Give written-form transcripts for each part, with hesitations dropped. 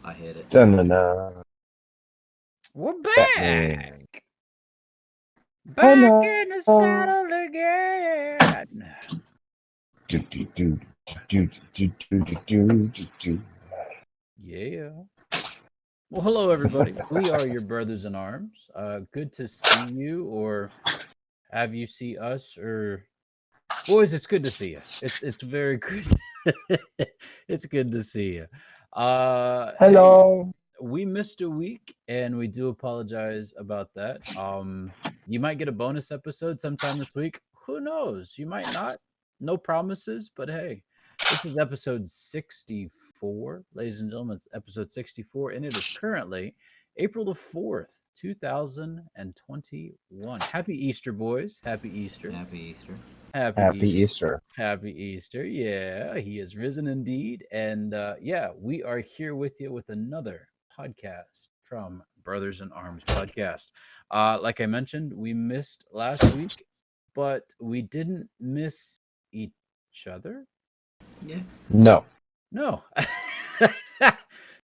I hit it. Dun-dun-dun. We're Batman. back. Back Hello. in the saddle again. Yeah. Well, hello, everybody. We are your brothers in arms. Good to see you, or have you see us, or boys. It's good to see you. It's very good. It's good to see you. Hey, Hello. we missed a week, and we do apologize about that. You might get a bonus episode sometime this week. Who knows? You might not. No promises, but hey, this is episode 64, ladies and gentlemen. It's episode 64, and it is currently April the 4th, 2021. Happy Easter, boys. Happy Easter. Happy Easter. Happy Happy Easter. Easter. Happy Easter. Yeah, he is risen indeed. And yeah, we are here with you with another podcast from Brothers in Arms podcast. Like I mentioned, we missed last week, but we didn't miss each other. Yeah. No. No.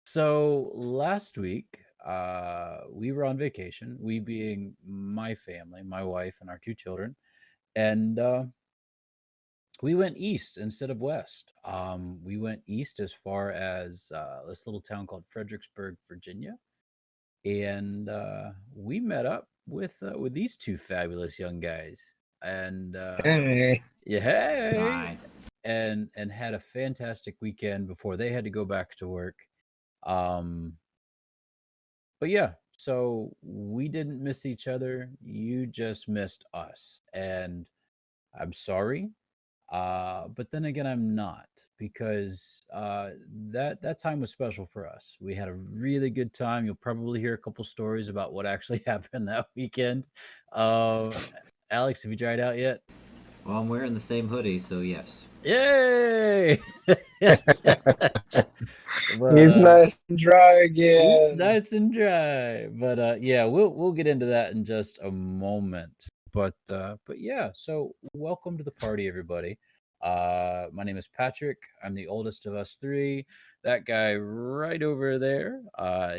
So last week, we were on vacation, we being my family, my wife, and our two children. And we went east instead of west. We went east as far as this little town called Fredericksburg, Virginia, and we met up with these two fabulous young guys, and Hey. yeah, hey, Hi. and had a fantastic weekend before they had to go back to work. Um, but yeah, so we didn't miss each other. You just missed us, and I'm sorry. But then again, I'm not, because that time was special for us. We had a really good time. You'll probably hear a couple stories about what actually happened that weekend. Uh, Alex, have you tried out yet? Well, I'm wearing the same hoodie, so yes. Yay! But, He's nice and dry he's again. nice and dry. But yeah, we'll get into that in just a moment. But yeah, so welcome to the party, everybody. My name is Patrick. I'm the oldest of us three. That guy right over there,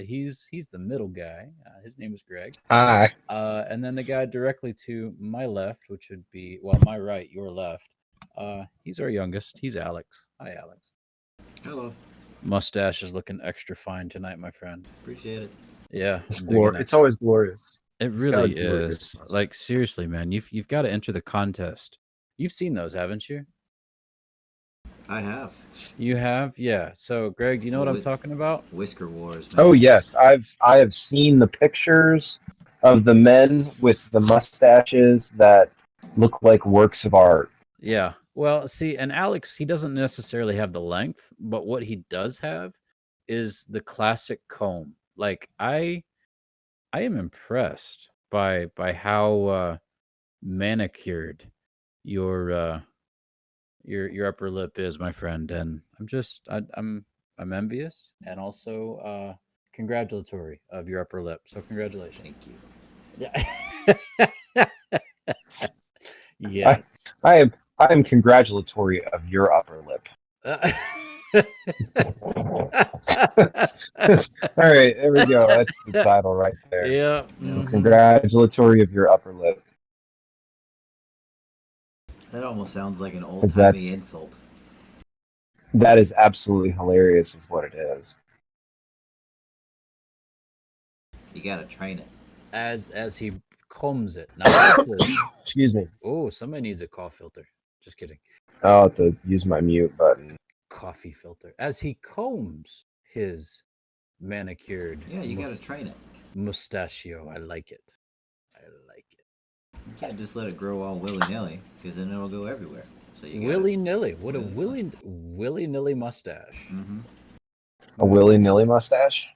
he's the middle guy. His name is Greg. Hi. And then the guy directly to my left, which would be, well, my right, your left. He's our youngest. He's Alex. Hi, Alex. Hello. Mustache is looking extra fine tonight, my friend. Appreciate it. Yeah, It's, I'm digging it. it's always glorious. It It's got a really glorious is. mustache. Like, seriously, man, you've got to enter the contest. You've seen those, haven't you? I have. You have? Yeah. So, Greg, do you know what I'm With- talking about? Whisker Wars. Man. Oh yes, I have seen the pictures of the men with the mustaches that look like works of art. Yeah. Well, see, and Alex, he doesn't necessarily have the length, but what he does have is the classic comb. Like, I am impressed by how manicured your your upper lip is, my friend, and I'm envious, and also congratulatory of your upper lip. So congratulations. Thank you. Yeah. Yes. I am congratulatory of your upper lip. All right, there we go. That's the title right there. Yeah. Mhm. Congratulatory of your upper lip. That almost sounds like an 'Cause old-timey that's- insult. That is absolutely hilarious, is what it is. You gotta train it. As he combs it. Now, Excuse me. oh, somebody needs a cough filter. Just kidding. I'll have to use my mute button. Coffee filter. As he combs his manicured Yeah, you gotta train it. mustachio. I like it. I like it. You can't just let it grow all willy-nilly, because then it'll go everywhere. So you Willy nilly. What a Willy- willy nilly mustache. Mm-hmm. A willy-nilly mustache?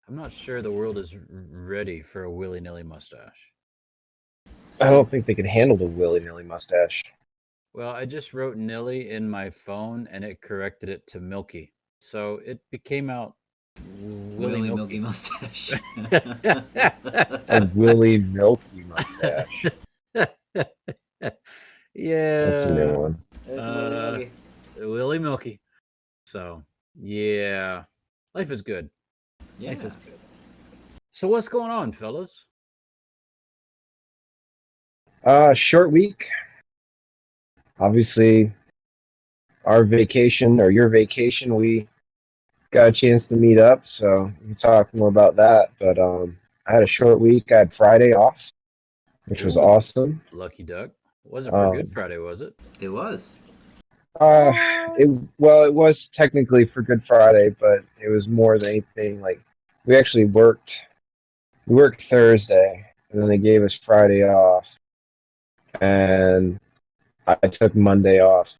I'm not sure the world is ready for a willy nilly mustache. I don't think they can handle the willy-nilly mustache. Well, I just wrote Nilly in my phone and it corrected it to Milky. So it became out Willy Milky Milky. mustache. A willy milky mustache. Yeah. That's a new one. It's Willy Milky. Willy Milky. So, yeah. Life is good. Yeah. Life is good. So what's going on, fellas? Short week. Obviously, our vacation or your vacation, we got a chance to meet up, so we can talk more about that. But I had a short week. I had Friday off, which was Ooh, awesome. lucky duck. Wasn't for Good Friday, was it? It was. Uh, it What? well, it was technically for Good Friday, but it was more than anything like we actually worked. We worked Thursday, and then they gave us Friday off, and I took Monday off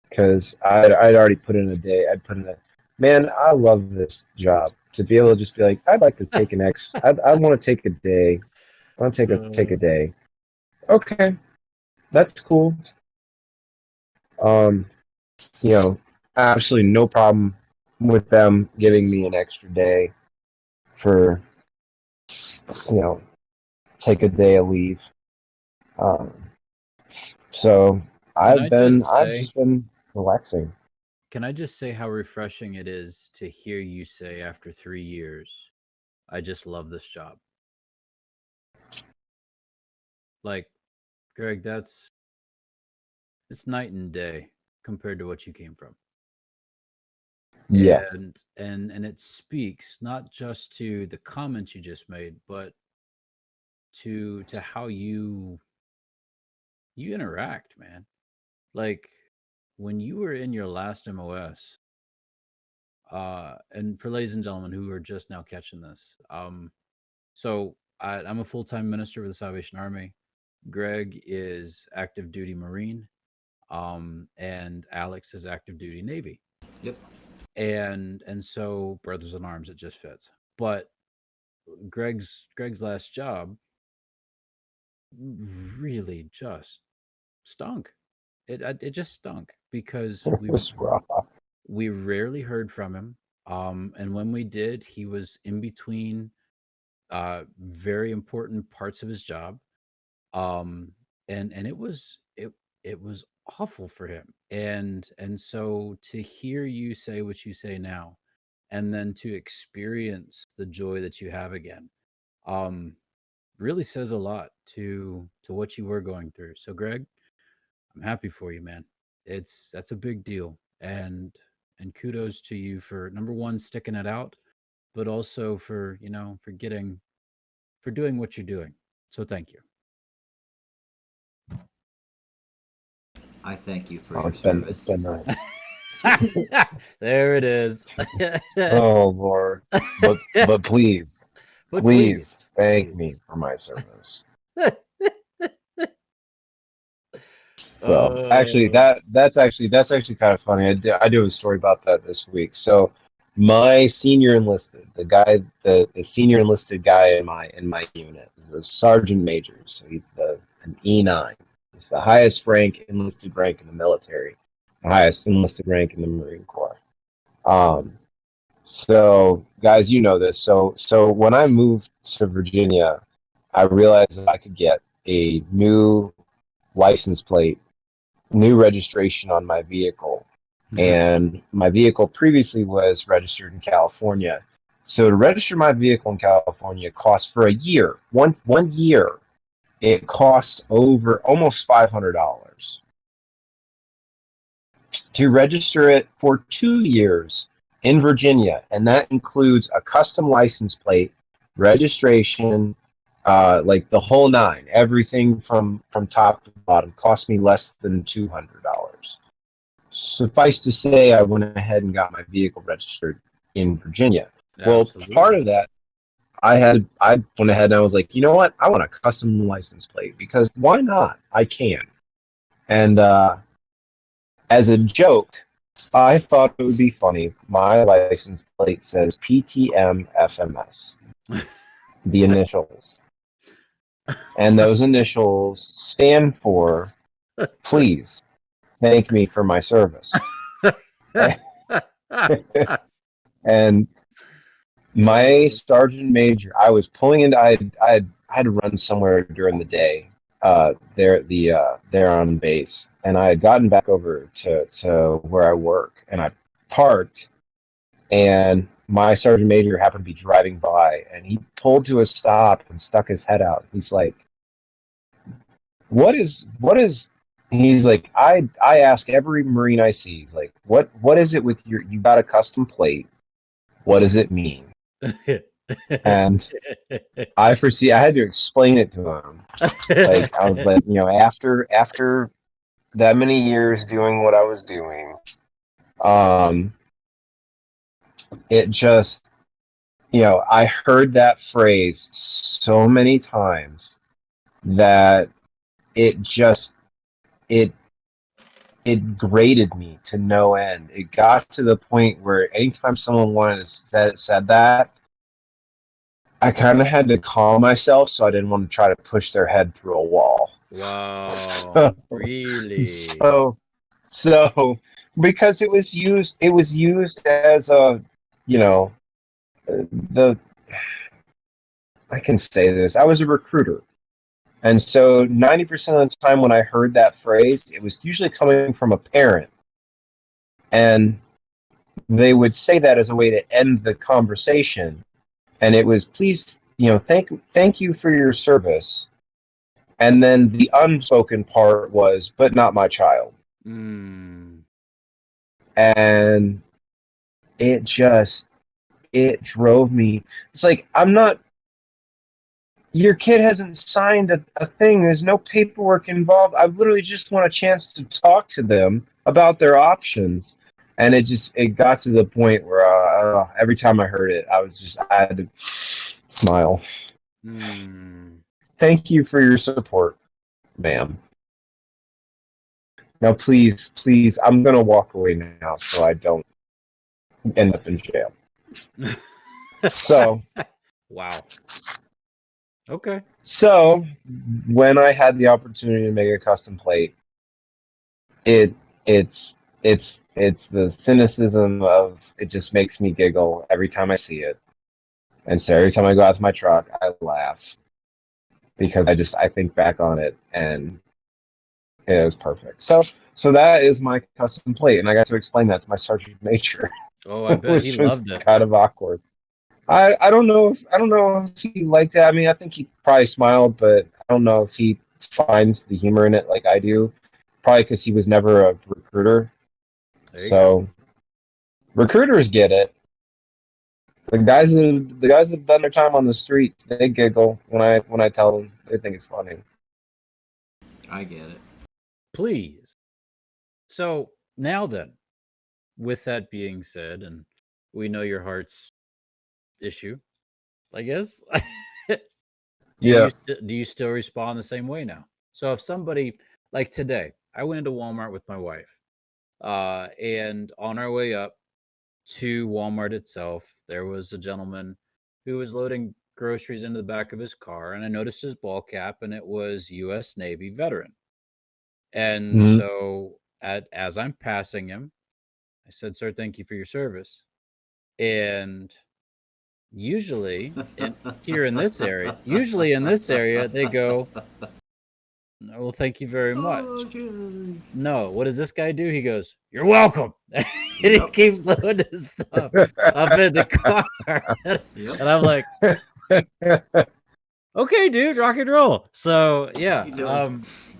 because I'd already put in a day. I'd put in a man. I love this job to be able to just be like, I'd like to take an ex. I want to take a day. I want to take a day. Okay, that's cool. Um, you know, absolutely no problem with them giving me an extra day for you know take a day of leave. Um, so Can I I've just been relaxing. can I just say how refreshing it is to hear you say after 3 years, I just love this job. Like, Greg, it's night and day compared to what you came from. Yeah, And it speaks not just to the comments you just made, but to how you interact, man. Like when you were in your last MOS, and for ladies and gentlemen who are just now catching this, I'm a full-time minister with the Salvation Army. Greg is active duty Marine, and Alex is active duty Navy. Yep. And so brothers in arms, it just fits. But Greg's last job really just stunk. It just stunk because it was rough. we rarely heard from him. And when we did, he was in between very important parts of his job. Um, and it was awful for him. And so to hear you say what you say now, and then to experience the joy that you have again, um, really says a lot to what you were going through. So Greg, I'm happy for you, man. That's a big deal. And kudos to you for number one, sticking it out, but also for, for doing what you're doing. So thank you. I thank you for Oh, your it's service. been nice. There it is. Oh Lord, but please, But please thank me please. for my service. uh, So actually, that's actually kind of funny. I do have a story about that this week. So my senior enlisted, the senior enlisted guy in my unit is a sergeant major. So he's an E9. He's the highest enlisted rank in the military, the highest enlisted rank in the Marine Corps. Um, so guys, you know this. So when I moved to Virginia, I realized that I could get a new license plate, new registration on my vehicle. And my vehicle previously was registered in California. So to register my vehicle in California costs for a year. One year, it costs over almost $500. To register it for 2 years in Virginia, and that includes a custom license plate, registration, like the whole nine, everything from top to bottom, cost me less than $200. Suffice to say, I went ahead and got my vehicle registered in Virginia. Well, part Absolutely. of that, I went ahead and I was like, you know what? I want a custom license plate because why not? I can. And as a joke, I thought it would be funny. My license plate says PTM FMS, the initials. And those initials stand for please thank me for my service. And my sergeant major, I was pulling into, I had to run somewhere during the day, there on base, and I had gotten back over to where I work, and I parked, and my sergeant major happened to be driving by, and he pulled to a stop and stuck his head out. He's like, what is he's like, I ask every Marine I see, he's like, what is it with you got a custom plate, what does it mean? And I had to explain it to him. Like, I was like, after that many years doing what I was doing, it just, I heard that phrase so many times that it just it grated me to no end. It got to the point where anytime someone wanted to said that, I kind of had to calm myself so I didn't want to try to push their head through a wall. Wow. So, Really? So because it was used as a, the I can say this. I was a recruiter. And so 90% of the time when I heard that phrase, it was usually coming from a parent. And they would say that as a way to end the conversation. And it was, please, thank you for your service. And then the unspoken part was, but not my child. Mm. And it drove me. It's like, your kid hasn't signed a thing. There's no paperwork involved. I literally just want a chance to talk to them about their options. And it got to the point where every time I heard it, I had to smile. Mm. Thank you for your support, ma'am. Now, please, I'm going to walk away now so I don't end up in jail. So, wow. Okay. So, when I had the opportunity to make a custom plate, it's the cynicism of it just makes me giggle every time I see it. And so every time I go out to my truck, I laugh because I think back on it and it was perfect. So that is my custom plate, and I got to explain that to my sergeant major. Oh, I bet he loved it. Kind of awkward. I don't know if he liked it. I mean, I think he probably smiled, but I don't know if he finds the humor in it like I do. Probably because he was never a recruiter. So recruiters get it. The guys that have done their time on the streets, they giggle when I tell them. They think it's funny. I get it. Please. So now then, with that being said, and we know your heart's issue, I guess. Do you still respond the same way now? So if somebody, like today, I went into Walmart with my wife, and on our way up to Walmart itself, there was a gentleman who was loading groceries into the back of his car, and I noticed his ball cap, and it was U.S. Navy veteran. And so as I'm passing him, I said, "Sir, thank you for your service." And usually in this area, they go, "Well, thank you very much." Oh, no, what does this guy do? He goes, "You're welcome." And he keeps loading his stuff up in the car. And I'm like, okay, dude, rock and roll. So yeah.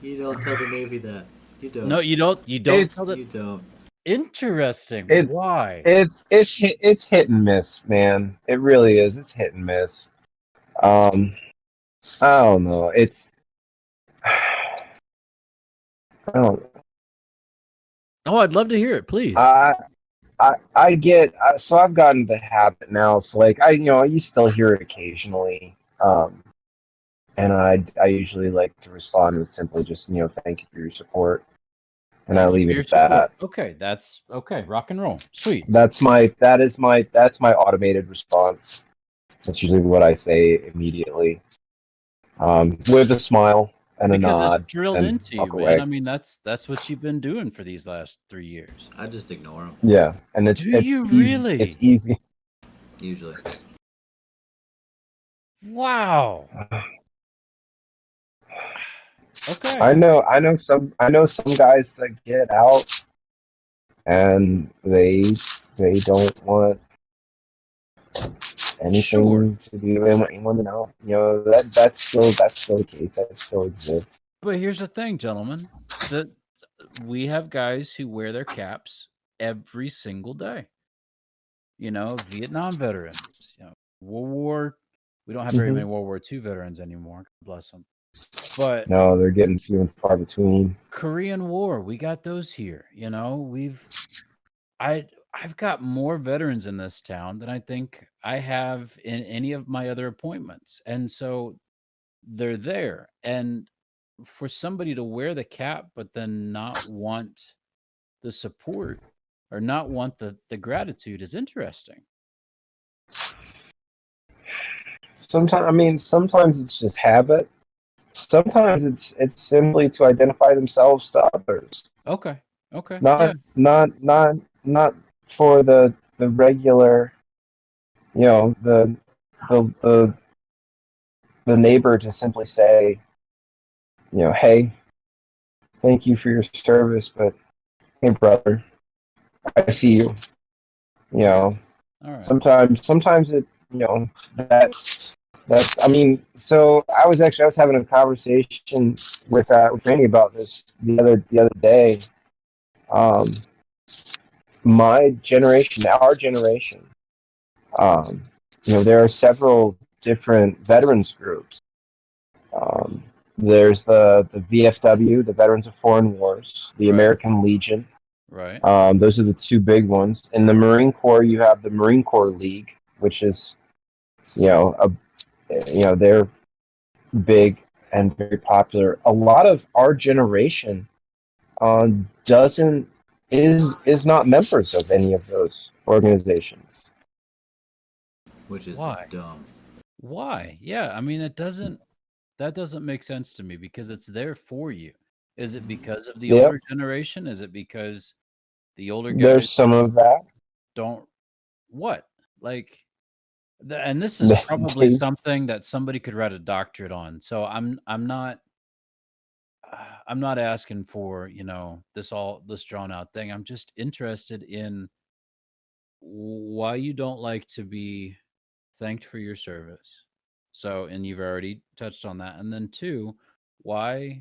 You don't tell the Navy that. You don't. No, you don't. You don't. Interesting. Why? It's hit and miss, man. It really is. It's hit and miss. I don't know. I don't. Oh, I'd love to hear it, please. I get so I've gotten the habit now. So like you still hear it occasionally, and I usually like to respond with simply just thank you for your support. And I leave it at that. Okay, that's okay. Rock and roll, sweet. That's my automated response. That's usually what I say immediately, with a smile and a nod. Because it's drilled into you, man. I mean, that's what you've been doing for these last 3 years. I just ignore them. Yeah, and it's really? It's easy. Usually. Wow. Okay. I know some guys that get out and they don't want Anything to do anyone to know? That's still the case. That still exists. But here's the thing, gentlemen. We have guys who wear their caps every single day. Vietnam veterans, World War. We don't have very many World War II veterans anymore. God bless them. But no, they're getting few and far between. Korean War, we got those here. I've got more veterans in this town than I think I have in any of my other appointments, and so they're there. And for somebody to wear the cap but then not want the support or not want the gratitude is interesting. Sometimes it's just habit. Sometimes it's simply to identify themselves to others. Okay. Not for the regular, the neighbor to simply say, hey, thank you for your service, but hey, brother, I see you. All right. Sometimes it, so I was having a conversation with Randy about this the other day. My generation, our generation, there are several different veterans groups. There's the VFW, the Veterans of Foreign Wars, the American Legion. Right. Those are the two big ones. In the Marine Corps, you have the Marine Corps League, which is, they're big and very popular. A lot of our generation is not members of any of those organizations. Which is Why? dumb. Why? Yeah, I mean, that doesn't make sense to me because it's there for you. Is it because of the older generation? Is it because the older guys There's some of that. don't what? Like and this is probably something that somebody could write a doctorate on. So I'm not asking for, this drawn out thing. I'm just interested in why you don't like to be thanked for your service. So, and you've already touched on that. And then 2, why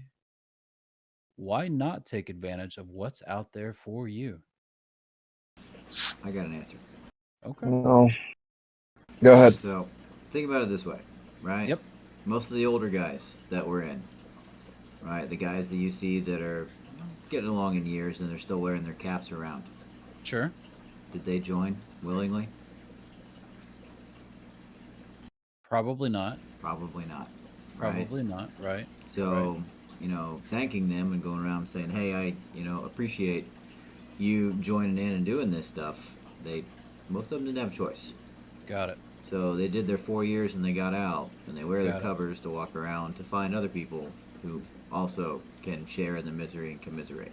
not take advantage of what's out there for you? I got an answer. Okay. No. Go ahead. So, think about it this way, right? Yep. Most of the older guys that we're in, right? The guys that you see that are getting along in years and they're still wearing their caps around. Sure. Did they join willingly? Probably not. Probably not. Probably not. Right. So, thanking them and going around saying, "Hey, I, appreciate you joining in and doing this stuff." Most of them didn't have a choice. Got it. So they did their 4 years and they got out, and they wear their covers to walk around to find other people who also can share in the misery and commiserate.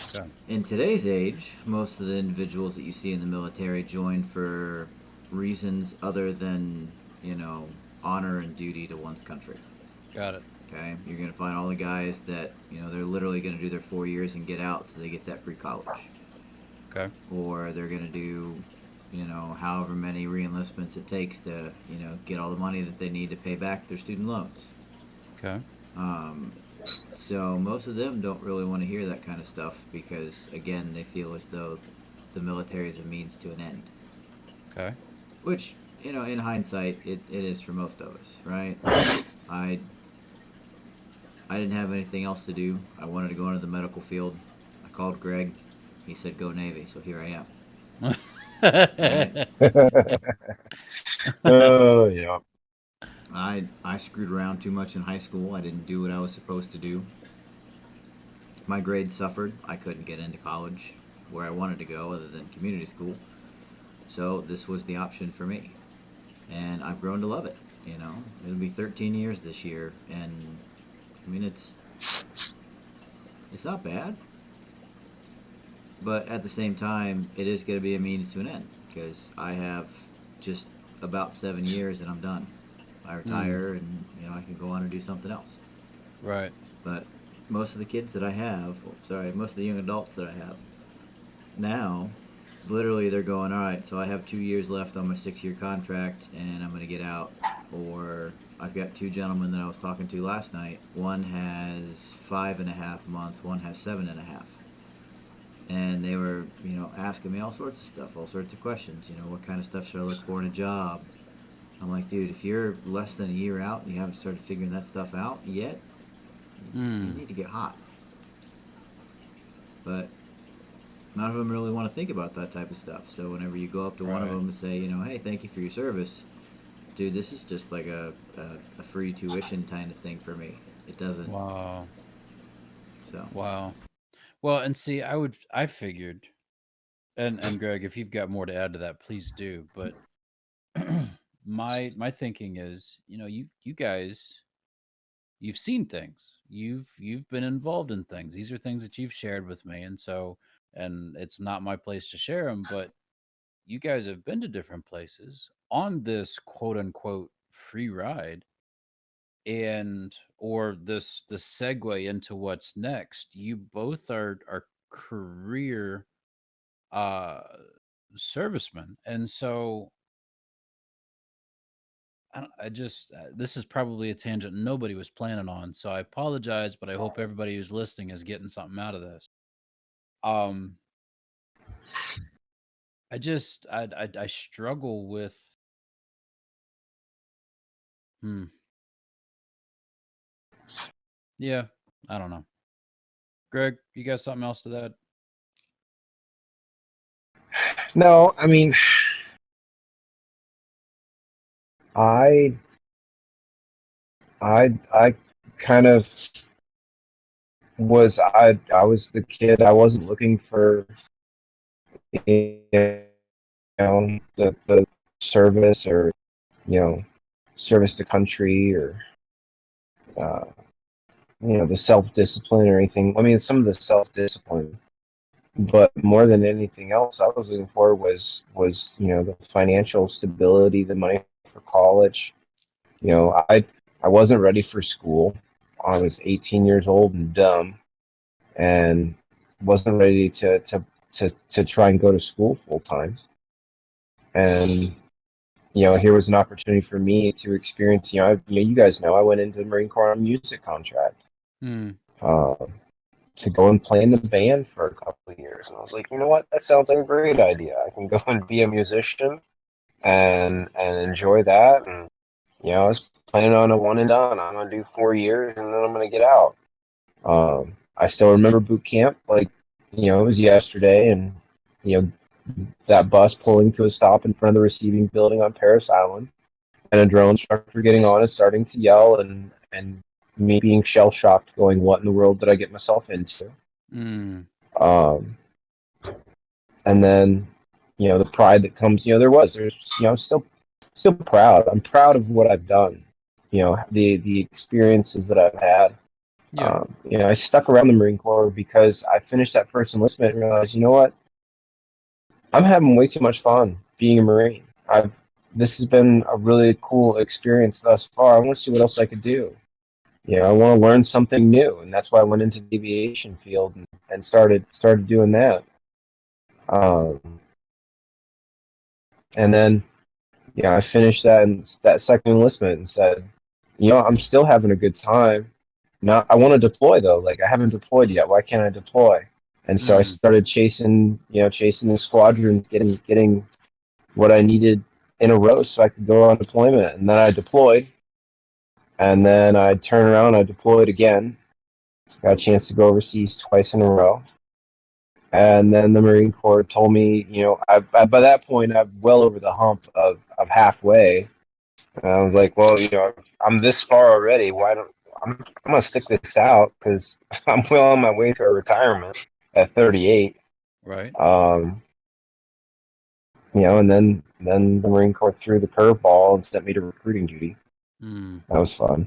Okay. In today's age, most of the individuals that you see in the military join for reasons other than, honor and duty to one's country. Got it. Okay? You're going to find all the guys that, they're literally going to do their 4 years and get out so they get that free college. Okay. Or they're going to do, however many re-enlistments it takes to, get all the money that they need to pay back their student loans. Okay. So most of them don't really want to hear that kind of stuff because, again, they feel as though the military is a means to an end. Okay. Which, in hindsight, it is for most of us, right? I didn't have anything else to do. I wanted to go into the medical field. I called Greg. He said, "Go Navy," so here I am. Oh, yeah. I screwed around too much in high school. I didn't do what I was supposed to do. My grades suffered. I couldn't get into college where I wanted to go other than community school. So this was the option for me. And I've grown to love it. It'll be 13 years this year. And, it's not bad. But at the same time, it is going to be a means to an end. Because I have just about 7 years and I'm done. I retire and, I can go on and do something else. Right. But most of the kids that I have, most of the young adults that I have now, literally they're going, all right, so I have 2 years left on my 6-year contract and I'm going to get out. Or I've got two gentlemen that I was talking to last night. One has 5.5 months, one has 7.5. And they were, asking me all sorts of stuff, all sorts of questions. What kind of stuff should I look for in a job? I'm like, dude, if you're less than a year out and you haven't started figuring that stuff out yet, you need to get hot. But none of them really want to think about that type of stuff. So whenever you go up to one of them and say, hey, thank you for your service, dude, this is just like a free tuition kind of thing for me. It doesn't. Wow. So. Wow. Well, and see, I figured, and Greg, if you've got more to add to that, please do. But my thinking is, you guys, you've seen things, you've been involved in things. These are things that you've shared with me, and it's not my place to share them, but you guys have been to different places on this quote unquote free ride, and or the segue into what's next. You both are career uh servicemen, and so I just this is probably a tangent nobody was planning on, so I apologize, but I hope everybody who's listening is getting something out of this. um I struggle with hmm yeah, I don't know. Greg, you got something else to that? No, I mean, I I kind of I was the kid. I wasn't looking for, you the service, or service to country, or uh, the self discipline or anything. I mean, some of the self discipline, but more than anything else, I was looking for was the financial stability, the money for college. I wasn't ready for school. I was 18 years old and dumb, and wasn't ready to try and go to school full time. And here was an opportunity for me to experience. You guys know I went into the Marine Corps on a music contract, uh, to go and play in the band for a couple of years. And I was like, you know what? That sounds like a great idea. I can go and be a musician and enjoy that. And I was planning on a one and done. I'm gonna do 4 years and then I'm gonna get out. I still remember boot camp, like, it was yesterday, and that bus pulling to a stop in front of the receiving building on Paris Island, and a drone instructor getting on and starting to yell, and me being shell shocked, going, "What in the world did I get myself into?" Um, and then, the pride that comes. There's still proud. I'm proud of what I've done. The experiences that I've had. Yeah. I stuck around the Marine Corps because I finished that first enlistment and realized, you know what? I'm having way too much fun being a Marine. This has been a really cool experience thus far. I want to see what else I could do. I want to learn something new, and that's why I went into the aviation field and started doing that. And then, I finished that second enlistment and said, I'm still having a good time. Now I want to deploy though. Like, I haven't deployed yet. Why can't I deploy? And so I started chasing the squadrons, getting what I needed in a row so I could go on deployment. And then I deployed, and then I'd turn around, I deployed again. Got a chance to go overseas twice in a row. And then the Marine Corps told me, by that point, I'm well over the hump of halfway. And I was like, well, I'm this far already. Why don't I'm going to stick this out, because I'm well on my way to a retirement at 38. Right. And then the Marine Corps threw the curveball and sent me to recruiting duty. That was fun.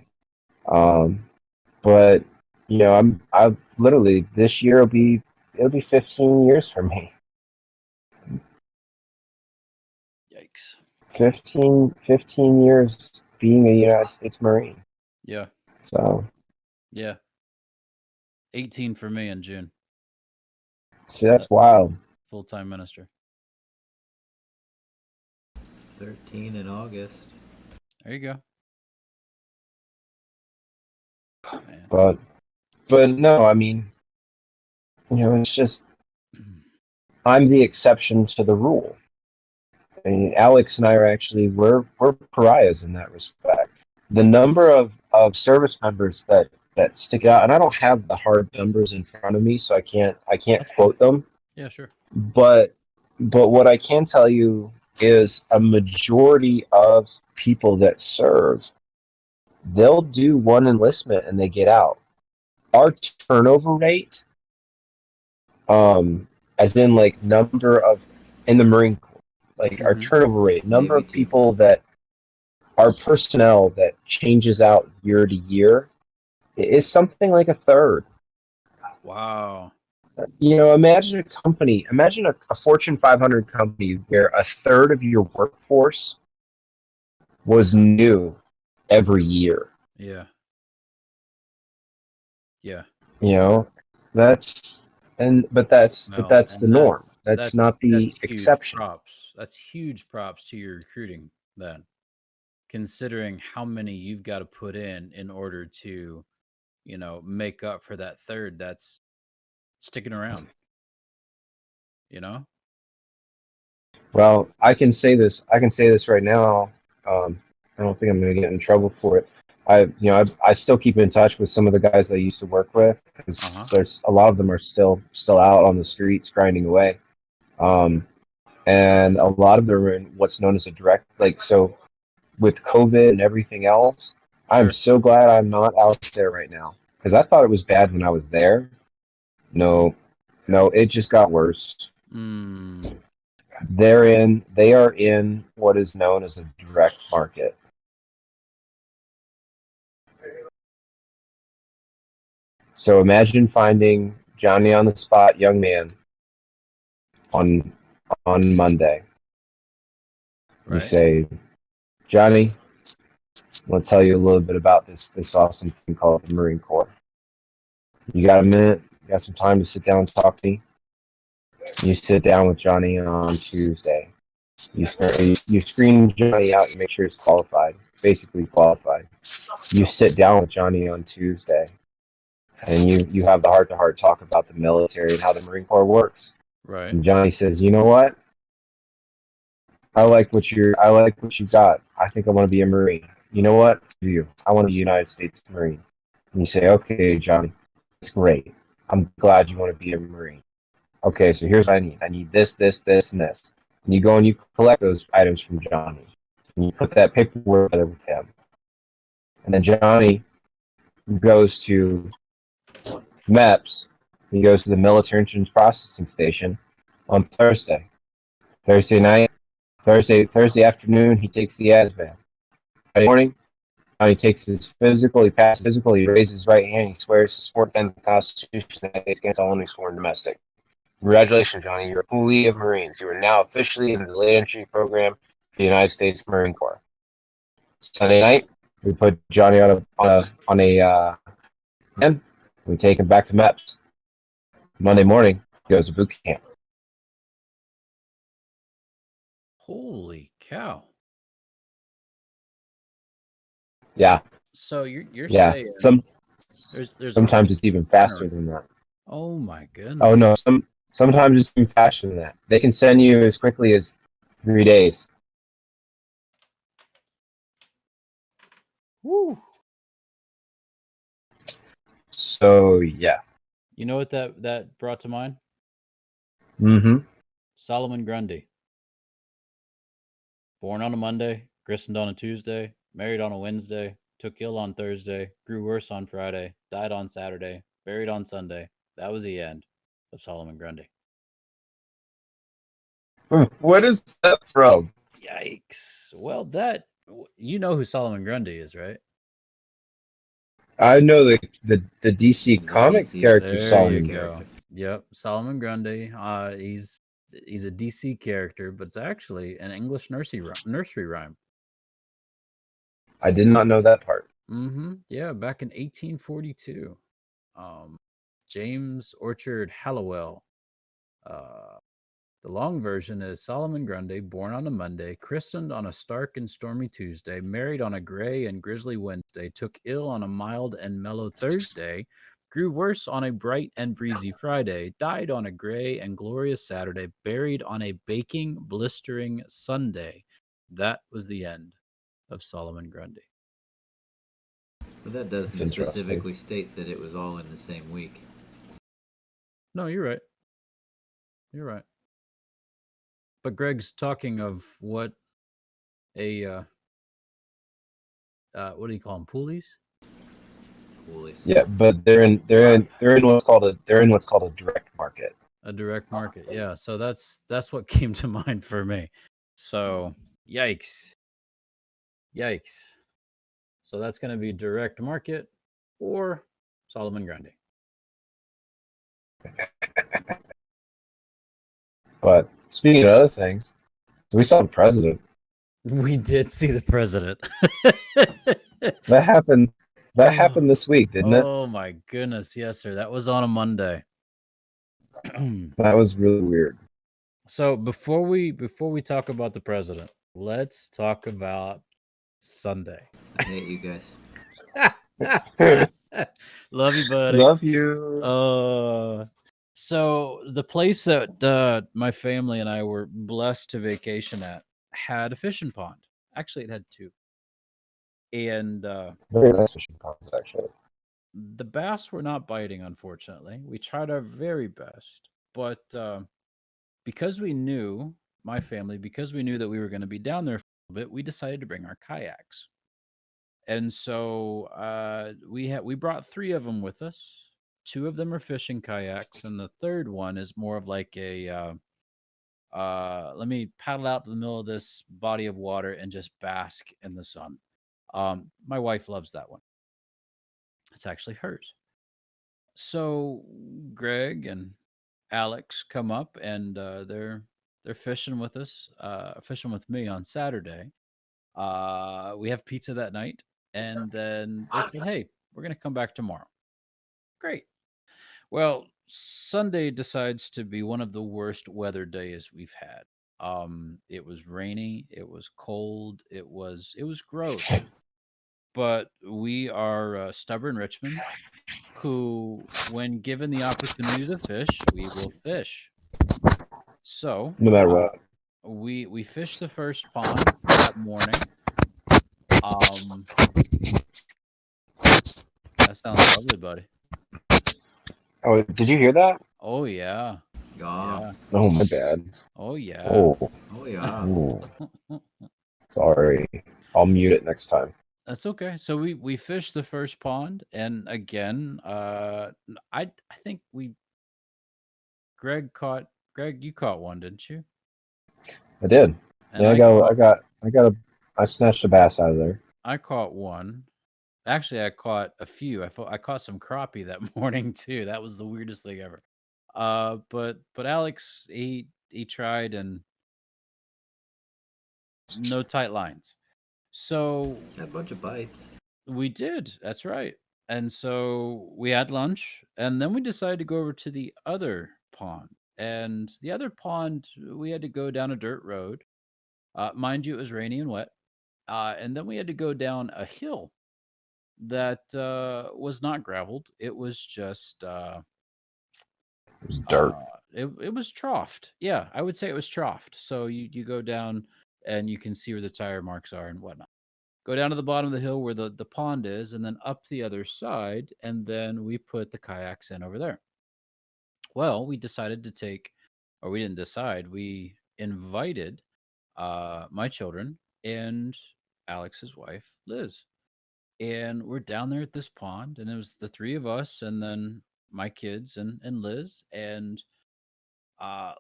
But I literally, this year it'll be 15 years for me. Yikes. 15 years being a United States Marine. Yeah. So Yeah. 18 for me in June. see, that's wild. Full-time minister. 13 in August. There you go. Man. But no, I mean, it's just I'm the exception to the rule. I mean, Alex and I are actually we're pariahs in that respect. The number of service members that stick out, and I don't have the hard numbers in front of me, so I can't That's quote fine. them. Yeah, sure. But what I can tell you is a majority of people that serve, they'll do one enlistment and they get out. Our turnover rate, as in like number of in the Marine Corps, like our turnover rate, number Navy of too. people that our personnel that changes out year to year is something like a third. Wow. Imagine a company, imagine a Fortune 500 company where a third of your workforce was new every year. Yeah. Yeah. That's but that's Well, the and norm. That's not the that's huge exception. props. That's huge props to your recruiting then. Considering how many you've got to put in order to, make up for that third that's sticking around. Well, I can say this. I can say this right now. I don't think I'm going to get in trouble for it. I still keep in touch with some of the guys I used to work with because there's a lot of them are still out on the streets grinding away, and a lot of them are in what's known as a direct. Like so, with COVID and everything else, I'm so glad I'm not out there right now because I thought it was bad when I was there. No, it just got worse. They are in what is known as a direct market. So imagine finding Johnny on the spot, young man, on Monday. You say, Johnny, I want to tell you a little bit about this awesome thing called the Marine Corps. You got a minute? You got some time to sit down and talk to me? You sit down with Johnny on Tuesday. You screen Johnny out and make sure he's qualified, basically qualified. You sit down with Johnny on Tuesday, and you have the heart-to-heart talk about the military and how the Marine Corps works. Right. And Johnny says, "You know what? I like what you got. I think I want to be a Marine. You know what? I want to be a United States Marine." And you say, "Okay, Johnny, that's great. I'm glad you want to be a Marine. Okay, so here's what I need. I need this, this, this, and this." And you go and you collect those items from Johnny. And you put that paperwork together with him. And then Johnny goes to MEPS. He goes to the Military Entrance Processing Station on Thursday. Thursday night, Thursday afternoon, he takes the ASVAB. Friday morning, he takes his physical, he passes physical, he raises his right hand, he swears to support and the Constitution of the United States against all enemies, foreign and domestic. Congratulations, Johnny. You're a Willy of Marines. You are now officially in the delayed entry program for the United States Marine Corps. Sunday night, we put Johnny on a van. We take him back to MEPS. Monday morning, he goes to boot camp. Holy cow. Yeah. So you're saying sometimes it's even faster than that. Oh my goodness. Oh no, sometimes it's even faster than that. They can send you as quickly as 3 days. Woo. So yeah. You know what that brought to mind? Mm-hmm. Solomon Grundy. Born on a Monday, christened on a Tuesday, married on a Wednesday, took ill on Thursday, grew worse on Friday, died on Saturday, buried on Sunday. That was the end of Solomon Grundy. What is that from? Yikes. Well, you know who Solomon Grundy is, right? I know the DC Comics character Solomon Grundy. Yep, Solomon Grundy. He's a DC character, but it's actually an English nursery rhyme. I did not know that part. Yeah, back in 1842, James Orchard Hallowell, The long version is Solomon Grundy, born on a Monday, christened on a stark and stormy Tuesday, married on a gray and grisly Wednesday, took ill on a mild and mellow Thursday, grew worse on a bright and breezy Friday, died on a gray and glorious Saturday, buried on a baking, blistering Sunday. That was the end of Solomon Grundy. But that That's doesn't interesting. specifically state that it was all in the same week. No, you're right. You're right. But Greg's talking of what a what do you call them? Poolies? Coolies. Yeah, but they're in what's called a direct market. A direct market. Yeah. So that's what came to mind for me. So yikes. Yikes. So that's going to be direct market or Solomon Grundy. But speaking of other things, we saw the president. We did see the president. That happened. That Oh. happened this week, didn't it? Oh my goodness, yes, sir. That was on a Monday. That was really weird. So before we talk about the president, let's talk about Sunday. I hate you guys. Love you, buddy. Love you. So the place that my family and I were blessed to vacation at had a fishing pond. Actually, it had two. And Very nice fishing ponds, actually. the bass were not biting, unfortunately. We tried our very best, but because we knew, my family, because we knew that we were going to be down there for a little bit, we decided to bring our kayaks. And so we brought three of them with us. Two of them are fishing kayaks, and the third one is more of like a let me paddle out to the middle of this body of water and just bask in the sun. My wife loves that one. It's actually hers. So Greg and Alex come up, and they're fishing with us, fishing with me on Saturday. We have pizza that night, and then they said, "Hey, we're gonna come back tomorrow." Great. Well, Sunday decides to be one of the worst weather days we've had. It was rainy, it was cold, it was gross. But we are stubborn Richmond, who, when given the opportunity to fish, we will fish. So No matter what. we fished the first pond that morning. That sounds lovely, buddy. Oh, did you hear that? Oh yeah. Yeah. Oh, my bad. Oh yeah. Oh, Oh yeah. oh. Sorry. I'll mute it next time. That's okay. So we fished the first pond, and again, I think Greg, you caught one, didn't you? I did. And Yeah, I snatched a bass out of there. I caught one. Actually, I caught a few. I caught some crappie that morning too. That was the weirdest thing ever. But Alex, he tried, and no tight lines. So Had a bunch of bites. we did. That's right. And so we had lunch, and then we decided to go over to the other pond. And the other pond, we had to go down a dirt road. Mind you, it was rainy and wet. And then we had to go down a hill that was not graveled. It was just It was dirt. it was troughed. Yeah, I would say it was troughed. So you go down and you can see where the tire marks are and whatnot. Go down to the bottom of the hill where the pond is, and then up the other side, and then we put the kayaks in over there. Well, we decided to take, or we didn't decide, we invited my children and Alex's wife, Liz. And we're down there at this pond, and it was the three of us, and then my kids and Liz. And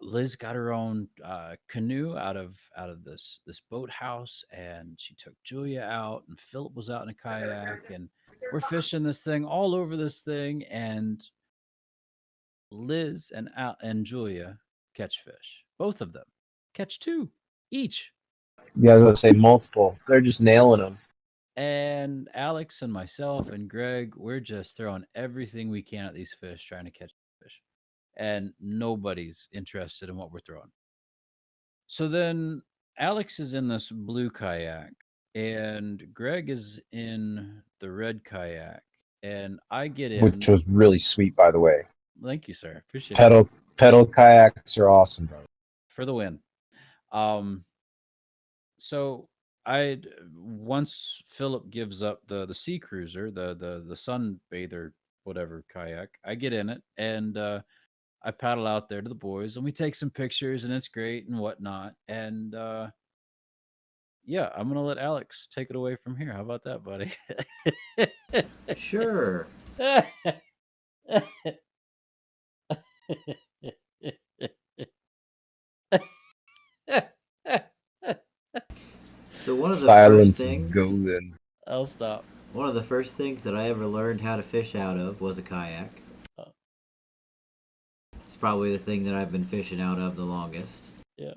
Liz got her own canoe out of this boathouse, and she took Julia out, and Philip was out in a kayak, and we're fishing this thing all over this thing, and Liz and Julia catch fish. Both of them catch two each. Yeah, I was gonna say multiple. They're just nailing them. And Alex and myself and Greg, we're just throwing everything we can at these fish, trying to catch fish. And nobody's interested in what we're throwing. So then Alex is in this blue kayak, and Greg is in the red kayak, and I get which in. was really sweet, by the way. Thank you, sir. Appreciate it. Pedal kayaks are awesome, bro. For the win. So I once Philip gives up the sea cruiser, the sunbather whatever kayak, I get in it and I paddle out there to the boys and we take some pictures and it's great and whatnot. And yeah, I'm gonna let Alex take it away from here. How about that, buddy? Sure. So one of the first Silence is things, golden. I'll stop. one of the first things that I ever learned how to fish out of was a kayak. Oh. It's probably the thing that I've been fishing out of the longest. Yeah.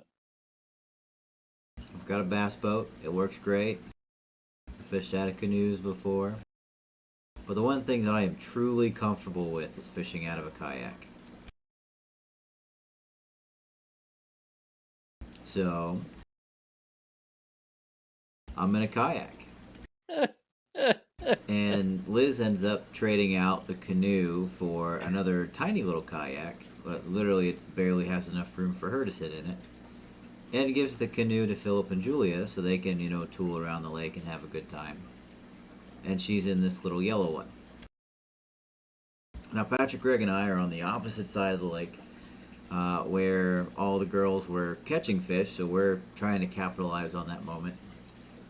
I've got a bass boat. It works great. I fished out of canoes before. But the one thing that I am truly comfortable with is fishing out of a kayak. So, I'm in a kayak. And Liz ends up trading out the canoe for another tiny little kayak, but literally it barely has enough room for her to sit in it. And gives the canoe to Philip and Julia so they can, tool around the lake and have a good time. And she's in this little yellow one. Now, Patrick, Greg, and I are on the opposite side of the lake, where all the girls were catching fish, so we're trying to capitalize on that moment,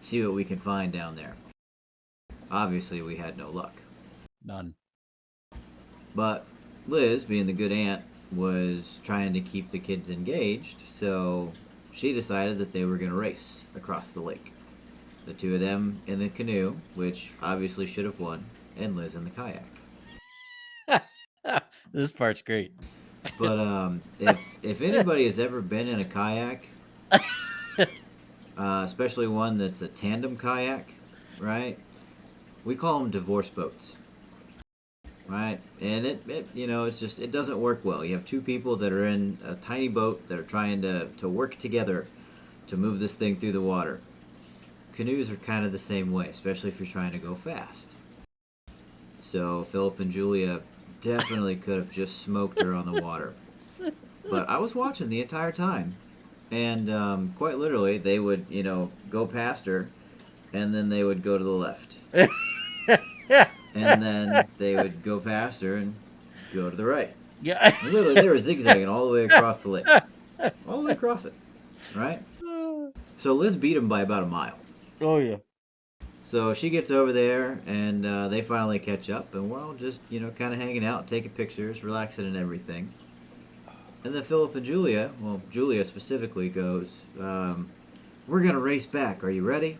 see what we can find down there. Obviously, we had no luck. None. But Liz, being the good aunt, was trying to keep the kids engaged, so she decided that they were going to race across the lake. The two of them in the canoe, which obviously should have won, and Liz in the kayak. This part's great. But if anybody has ever been in a kayak, especially one that's a tandem kayak, right? We call them divorce boats, right? And it doesn't work well. You have two people that are in a tiny boat that are trying to work together to move this thing through the water. Canoes are kind of the same way, especially if you're trying to go fast. So Philip and Julia definitely could have just smoked her on the water. But I was watching the entire time. And quite literally, they would, go past her, and then they would go to the left. And then they would go past her and go to the right. Yeah. And literally, they were zigzagging all the way across the lake. All the way across it, right? So Liz beat him by about a mile. Oh, yeah. So she gets over there, and they finally catch up, and we're all just, kind of hanging out, taking pictures, relaxing and everything. And then Philip and Julia, well, Julia specifically goes, we're going to race back. Are you ready?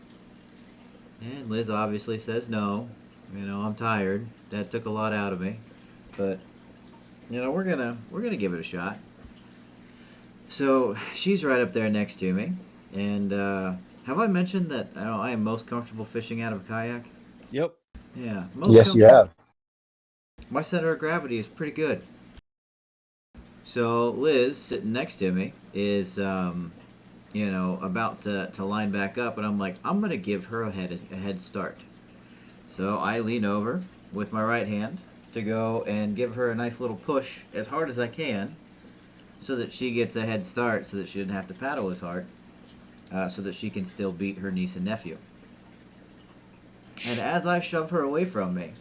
And Liz obviously says no. I'm tired. That took a lot out of me. But, we're gonna give it a shot. So she's right up there next to me. And have I mentioned that I am most comfortable fishing out of a kayak? Yep. Yeah. Yes, you have. My center of gravity is pretty good. So Liz, sitting next to me, is, about to line back up, and I'm like, I'm going to give her a head start. So I lean over with my right hand to go and give her a nice little push as hard as I can so that she gets a head start so that she doesn't have to paddle as hard, so that she can still beat her niece and nephew. And as I shove her away from me,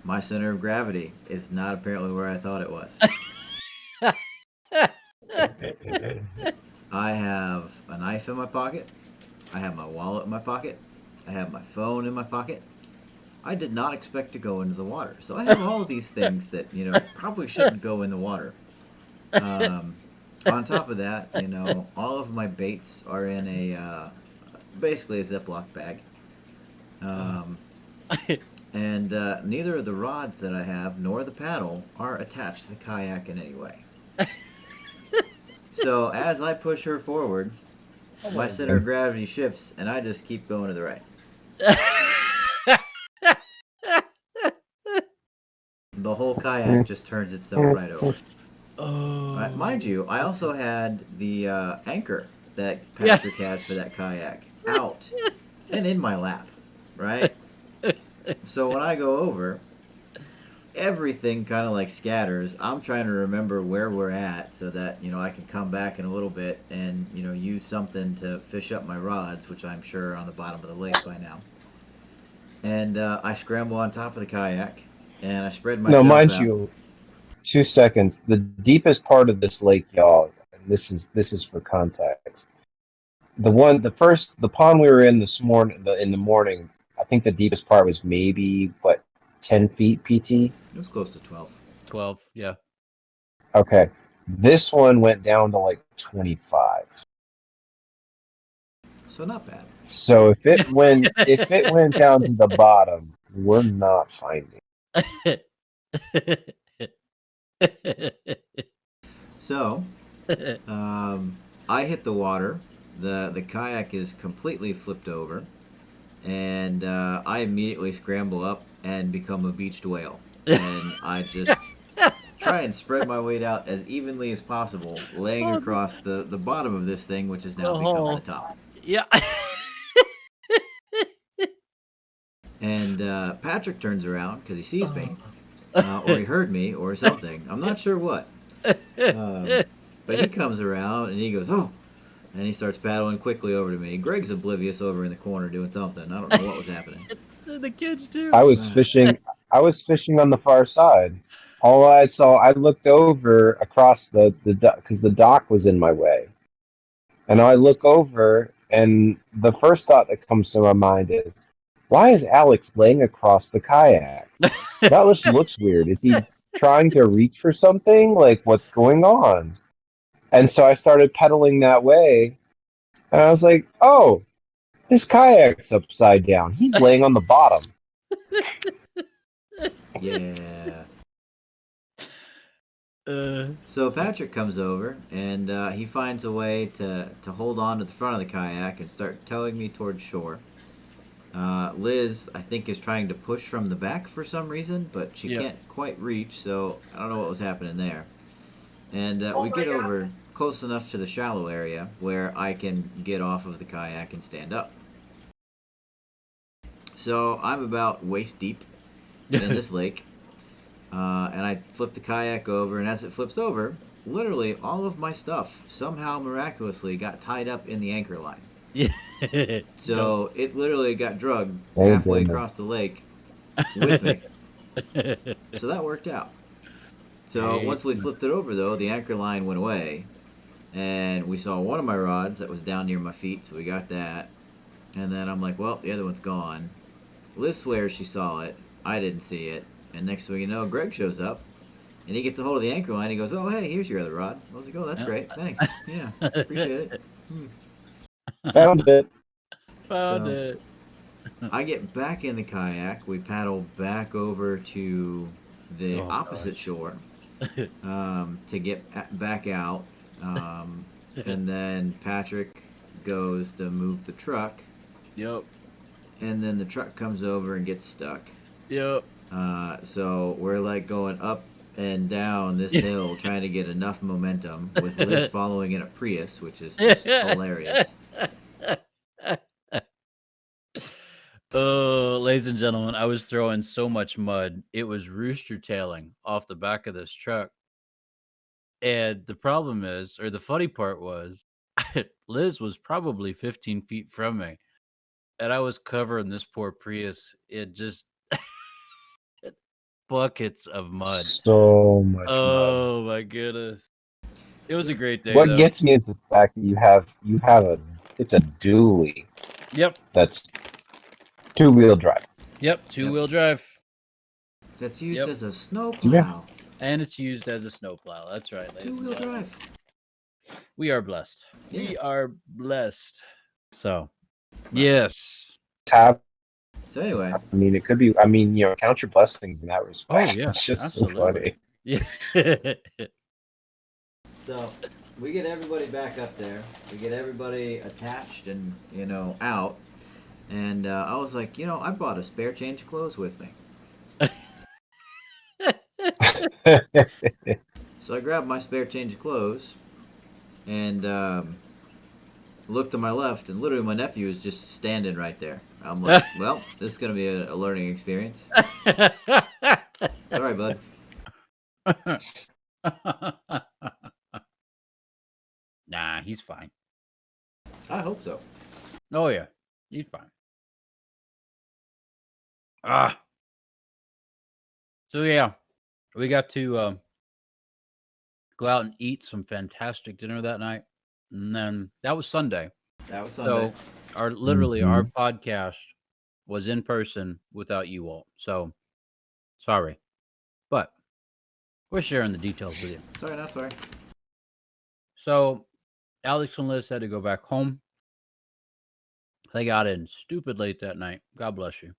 my center of gravity is not apparently where I thought it was. I have a knife in my pocket. I have my wallet in my pocket. I have my phone in my pocket. I did not expect to go into the water. So I have all of these things that, probably shouldn't go in the water. On top of that, all of my baits are in basically a Ziploc bag. And neither of the rods that I have nor the paddle are attached to the kayak in any way. So as I push her forward, my center of gravity shifts, and I just keep going to the right. The whole kayak just turns itself right over. Oh. Mind you, I also had the anchor that Patrick has for that kayak out and in my lap, right? So when I go over, everything kind of like scatters. I'm trying to remember where we're at so that I can come back in a little bit and use something to fish up my rods, which I'm sure are on the bottom of the lake by now. And I scramble on top of the kayak and I spread No, myself mind out. you, 2 seconds. The deepest part of this lake, y'all. And this is for context. The pond we were in this morning. In the morning, I think the deepest part was maybe 10 feet PT. It was close to 12. 12, yeah. Okay, this one went down to like 25. So not bad. So if it went down to the bottom, we're not finding. So I hit the water. The kayak is completely flipped over, and I immediately scramble up and become a beached whale. And I just try and spread my weight out as evenly as possible, laying across the bottom of this thing, which is now becoming the top. Yeah. And Patrick turns around because he sees me, or he heard me, or something. I'm not sure what. But he comes around and he goes, "Oh!" And he starts paddling quickly over to me. Greg's oblivious over in the corner doing something. I don't know what was happening. The kids too. I was fishing. I was fishing on the far side. All I saw, I looked over across the because the dock was in my way, and I look over, and the first thought that comes to my mind is, why is Alex laying across the kayak? That looks weird. Is he trying to reach for something? Like, what's going on? And so I started pedaling that way, and I was like, oh, this kayak's upside down. He's laying on the bottom. Yeah. So Patrick comes over and he finds a way to hold on to the front of the kayak and start towing me towards shore. Liz, I think, is trying to push from the back for some reason, but she can't quite reach, so I don't know what was happening there. And we get over close enough to the shallow area where I can get off of the kayak and stand up. So I'm about waist deep in this lake, and I flip the kayak over, and as it flips over, literally all of my stuff somehow miraculously got tied up in the anchor line. So it literally got drugged halfway across the lake with me. So that worked out. So once we flipped it over, though, the anchor line went away, and we saw one of my rods that was down near my feet, so we got that. And then I'm like, well, the other one's gone. Liz swears she saw it. I didn't see it. And next thing you know, Greg shows up, and he gets a hold of the anchor line. He goes, "Oh, hey, here's your other rod." I was like, "Oh, that's great. Thanks. Yeah, appreciate it." Found it. Found it. I get back in the kayak. We paddle back over to the opposite shore to get back out. And then Patrick goes to move the truck. Yep. And then the truck comes over and gets stuck. Yep. So we're like going up and down this hill trying to get enough momentum with Liz following in a Prius, which is just hilarious. Oh, ladies and gentlemen, I was throwing so much mud. It was rooster tailing off the back of this truck. And the problem is, or the funny part was, Liz was probably 15 feet from me. And I was covering this poor Prius in just buckets of mud. So much mud. Oh my goodness. It was a great day. What gets me is the fact that it's a dually. Yep. That's 2-wheel drive. Yep. 2-wheel drive. That's used as a snowplow. And it's used as a snowplow. That's right, ladies. 2-wheel drive. We are blessed. Yeah. We are blessed. So, yes. So anyway, I mean, it could be. I mean, count your blessings in that respect. Oh yeah, it's just absolutely. so funny. Yeah. So we get everybody back up there. We get everybody attached and out. And I was like, I brought a spare change of clothes with me. So I grabbed my spare change of clothes, and look to my left, and literally my nephew is just standing right there. I'm like, well, this is gonna be a learning experience. It's all right, bud. Nah, he's fine. I hope so. Oh yeah, he's fine. Ah, so yeah, we got to go out and eat some fantastic dinner that night, and then that was Sunday. That was Sunday. So our our Mhm. podcast was in person without you all. So sorry, but we're sharing the details with you. Sorry, not sorry. So Alex and Liz had to go back home. They got in stupid late that night. God bless you.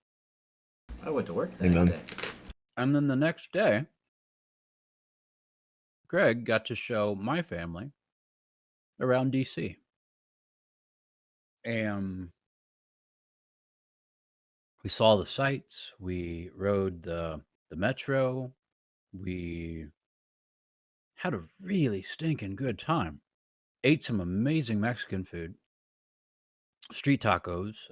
I went to work the Amen. next day. And then the next day, Greg got to show my family around DC. And we saw the sights. We rode the metro. We had a really stinking good time. Ate some amazing Mexican food. Street tacos.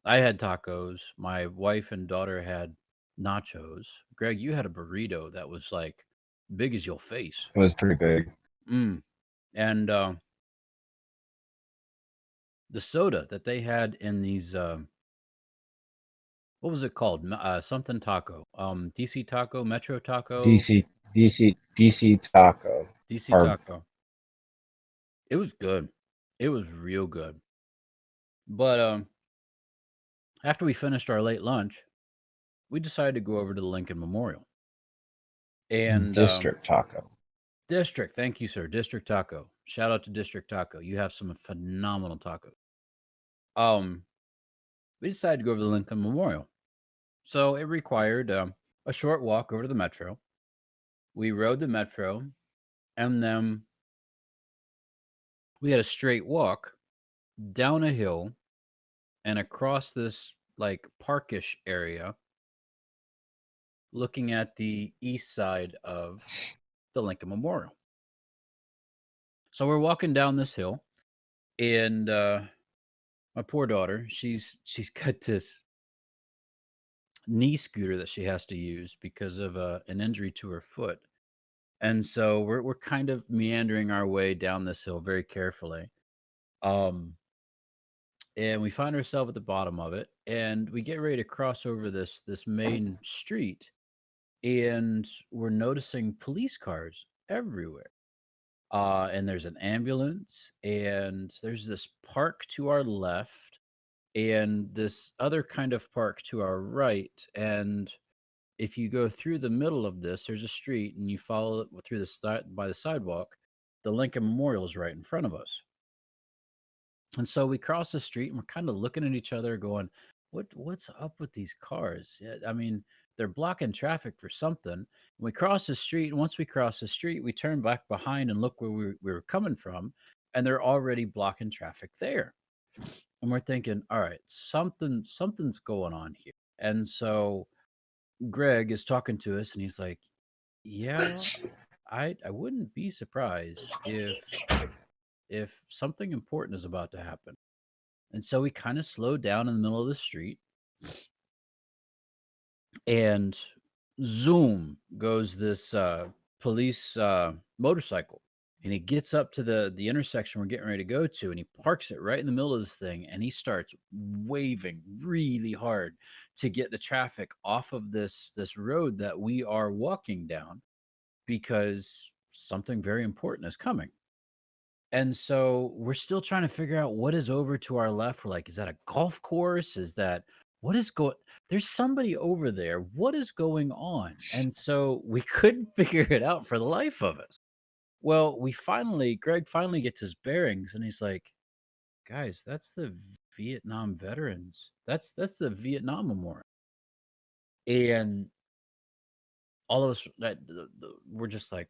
I had tacos. My wife and daughter had nachos. Greg, you had a burrito that was like big as your face. It was pretty big. And the soda that they had in these, what was it called? Something taco. DC taco, Metro taco, DC taco. DC Or taco. It was good. It was real good. But after we finished our late lunch, we decided to go over to the Lincoln Memorial. And district taco. District, thank you, sir. District Taco. Shout out to District Taco. You have some phenomenal tacos. We decided to go over to the Lincoln Memorial. So it required a short walk over to the metro. We rode the metro, and then we had a straight walk down a hill and across this like parkish area, looking at the east side of the Lincoln Memorial. So we're walking down this hill, and my poor daughter, she's got this knee scooter that she has to use because of an injury to her foot. And so we're kind of meandering our way down this hill very carefully. Um and we find ourselves at the bottom of it, and we get ready to cross over this main street, and we're noticing police cars everywhere. And there's an ambulance, and there's this park to our left, and this other kind of park to our right. And if you go through the middle of this, there's a street, and you follow it through by the sidewalk. The Lincoln Memorial is right in front of us. And so we cross the street, and we're kind of looking at each other, going, "What's up with these cars? Yeah, I mean, they're blocking traffic for something." And we cross the street, and once we cross the street, we turn back behind and look where we were coming from, and they're already blocking traffic there. And we're thinking, "All right, something's going on here." And so Greg is talking to us, and he's like, "Yeah, I wouldn't be surprised if something important is about to happen." And so we kind of slowed down in the middle of the street, and zoom goes this police motorcycle, and he gets up to the intersection we're getting ready to go to, and he parks it right in the middle of this thing, and he starts waving really hard to get the traffic off of this road that we are walking down, because something very important is coming. And so we're still trying to figure out what is over to our left. We're like, is that a golf course? Is that what is going? There's somebody over there. What is going on? And so we couldn't figure it out for the life of us. Well, Greg finally gets his bearings, and he's like, guys, that's the Vietnam veterans. That's the Vietnam Memorial. And all of us, we're just like,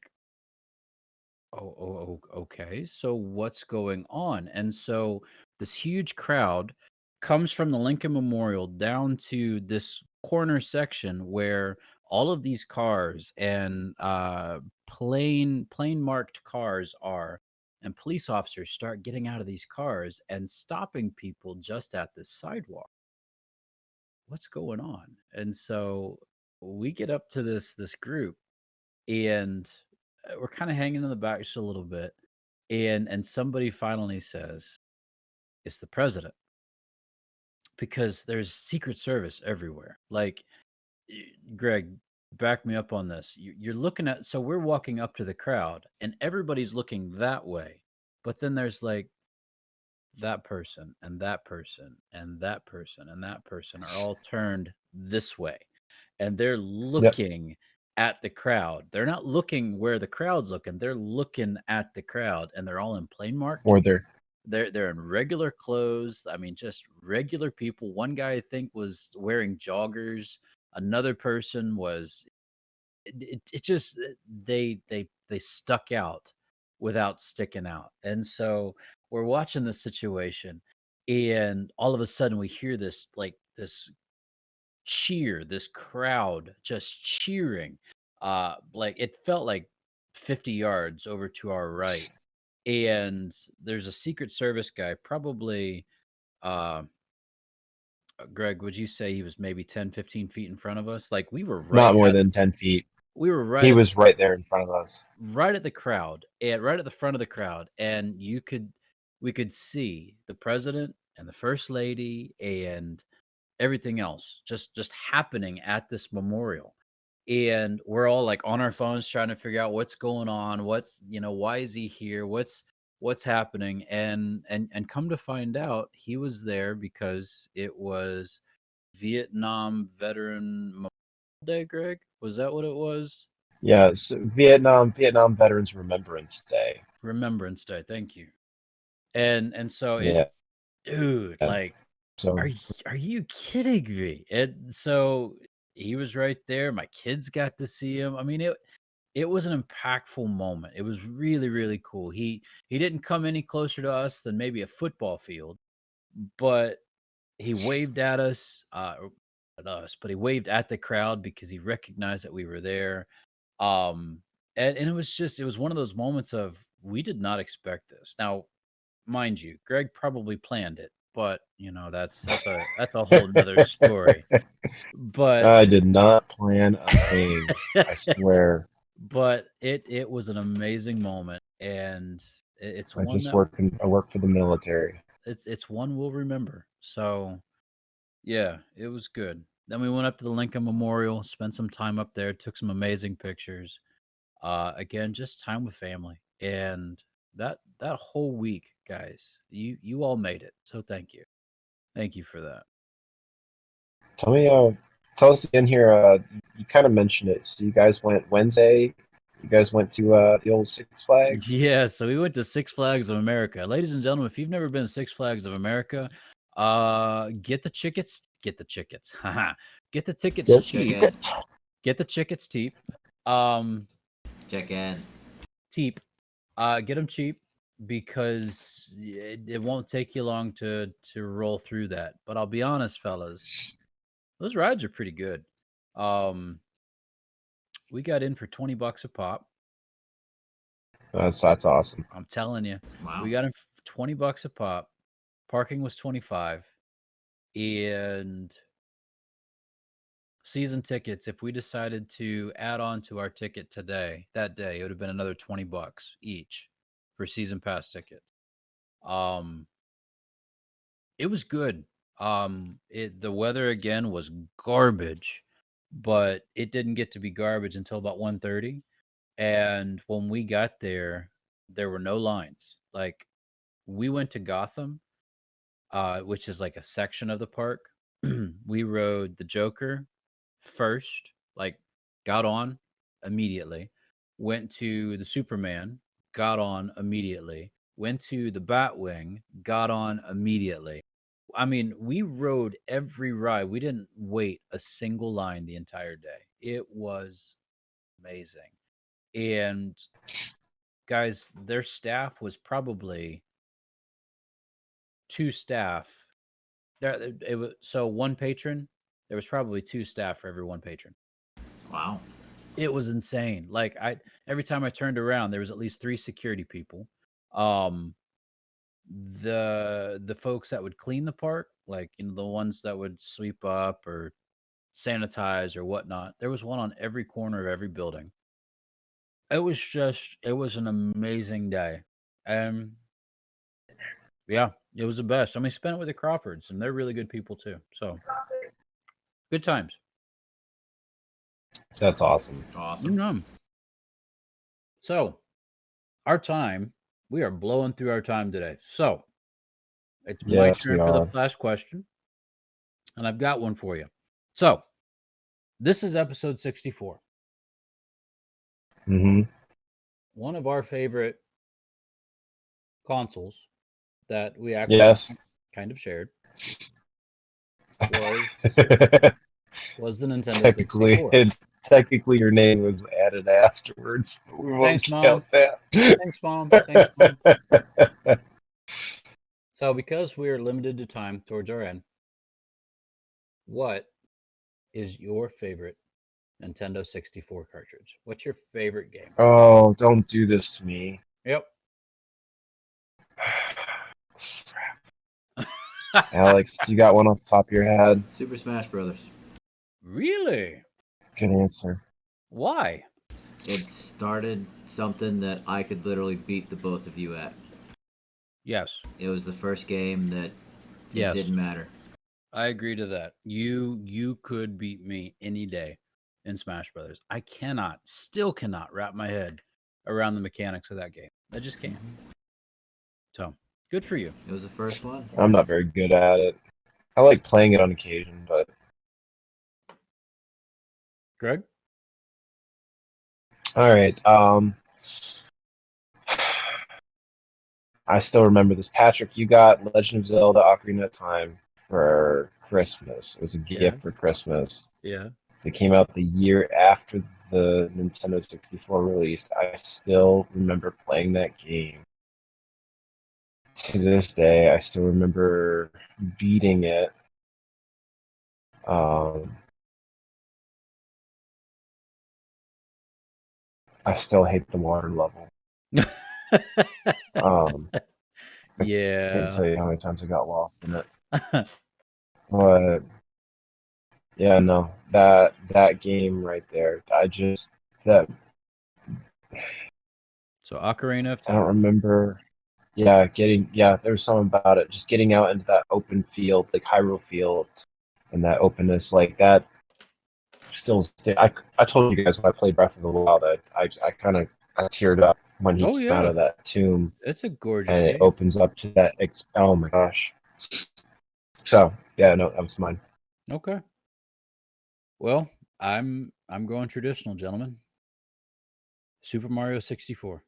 okay. So what's going on? And so this huge crowd comes from the Lincoln Memorial down to this corner section where all of these cars and plain marked cars are. and police officers start getting out of these cars and stopping people just at this sidewalk. What's going on? And so we get up to this group, and we're kind of hanging in the back just a little bit, and somebody finally says, it's the president, because there's Secret Service everywhere. Like, Greg, back me up on this. You're looking at, so we're walking up to the crowd and everybody's looking that way, but then there's like that person and that person and that person and that person are all turned this way, and they're Yep. looking at the crowd. They're not looking where the crowd's looking, they're looking at the crowd, and they're all in plain marked. Or they're They're in regular clothes. I mean, just regular people. One guy I think was wearing joggers. Another person was. It just they stuck out without sticking out, and so we're watching this situation, and all of a sudden we hear this like this cheer, this crowd just cheering. Like it felt like 50 yards over to our right. And there's a Secret Service guy, probably uh Greg, would you say he was maybe 10, 15 feet in front of us? Like not more than 10 feet. we were He was right there in front of us. right at the crowd, and right at the front of the crowd, and we could see the president and the first lady and everything else just happening at this memorial. And we're all like on our phones trying to figure out what's going on, what's, why is he here, what's happening. And come to find out, he was there because it was Vietnam Veteran Memorial Day. Greg, was that what it was? Yeah, so Vietnam Veterans Remembrance Day. Remembrance Day, thank you. And so Yeah. dude, like, So are you kidding me? And so he was right there. My kids got to see him. I mean, it was an impactful moment. It was really, really cool. He didn't come any closer to us than maybe a football field, but he waved at us, or at us, but he waved at the crowd because he recognized that we were there. And it was one of those moments of, we did not expect this. Now, mind you, Greg probably planned it, but that's a whole nother story. But I did not plan a thing. I swear. but it was an amazing moment, and it's I one just that I work for the military. it's one we'll remember. So yeah, it was good. Then we went up to the Lincoln Memorial, spent some time up there, took some amazing pictures. Again, just time with family, and that whole week, guys, you all made it. So thank you for that. Tell me, tell us again here. You kind of mentioned it. So you guys went Wednesday. You guys went to the old Six Flags. Yeah, so we went to Six Flags of America. Ladies and gentlemen, if you've never been to Six Flags of America, get the tickets. Get the tickets. Haha. Get the tickets Yes. cheap. Chickens. Get the tickets cheap. Um, Chickens. cheap. Get them cheap, because it won't take you long to roll through that. But I'll be honest, fellas, those rides are pretty good. Um, we got in for $20 a pop. That's awesome. I'm telling you, Wow. we got in for $20 a pop. Parking was 25, and season tickets, if we decided to add on to our ticket that day, it would have been another $20 each for season pass tickets. Um, it was good. The weather again was garbage, but it didn't get to be garbage until about 1:30. And when we got there were no lines. Like, we went to Gotham, which is like a section of the park. We rode the Joker first, like, got on immediately, went to the Superman, got on immediately, went to the Batwing, got on immediately. I mean, we rode every ride. We didn't wait a single line the entire day. It was amazing. And guys, their staff was probably two staff. It was, so one patron, there was probably two staff for every one patron. Wow. It was insane. Like, every time I turned around, there was at least three security people. Um, the folks that would clean the park, like the ones that would sweep up or sanitize or whatnot, there was one on every corner of every building. It was an amazing day. And yeah, it was the best. I mean, spent it with the Crawfords, and they're really good people too. So good times. So that's awesome. Awesome. So our time, we are blowing through our time today. So it's my Yes, we turn for the are. last question, and I've got one for you. So this is episode 64. Mm-hmm. One of our favorite consoles that we actually Yes. kind of shared was the Nintendo technically, 64. technically, your name was added afterwards. But we won't Thanks, Mom. count that. Thanks, Mom. Thanks, Mom. So because we are limited to time towards our end, what is your favorite Nintendo 64 cartridge? What's your favorite game? Oh, don't do this to me. Yep. Alex, you got one off the top of your head? Super Smash Brothers. Really? Good answer. Why? It started something that I could literally beat the both of you at. Yes. It was the first game that it Yes. didn't matter. I agree to that. You could beat me any day in Smash Brothers. I still cannot wrap my head around the mechanics of that game. I just can't. So good for you. It was the first one. I'm not very good at it. I like playing it on occasion, but Greg? all right. I still remember this. Patrick, you got Legend of Zelda: Ocarina of Time for Christmas. It was a gift Yeah. for Christmas. Yeah. It came out the year after the Nintendo 64 released. I still remember playing that game. To this day, I still remember beating it. I still hate the water level. I can't tell you how many times I got lost in it. But yeah, no, that game right there, So Ocarina of I don't Time. remember. Yeah, there was something about it. Just getting out into that open field, like Hyrule Field, and that openness, like that. I told you guys when I played Breath of the Wild, I kind of teared up when he came out of that tomb. It's a gorgeous And game. it opens up to that. Oh my gosh! So yeah, no, that was mine. Okay. Well, I'm going traditional, gentlemen. Super Mario 64.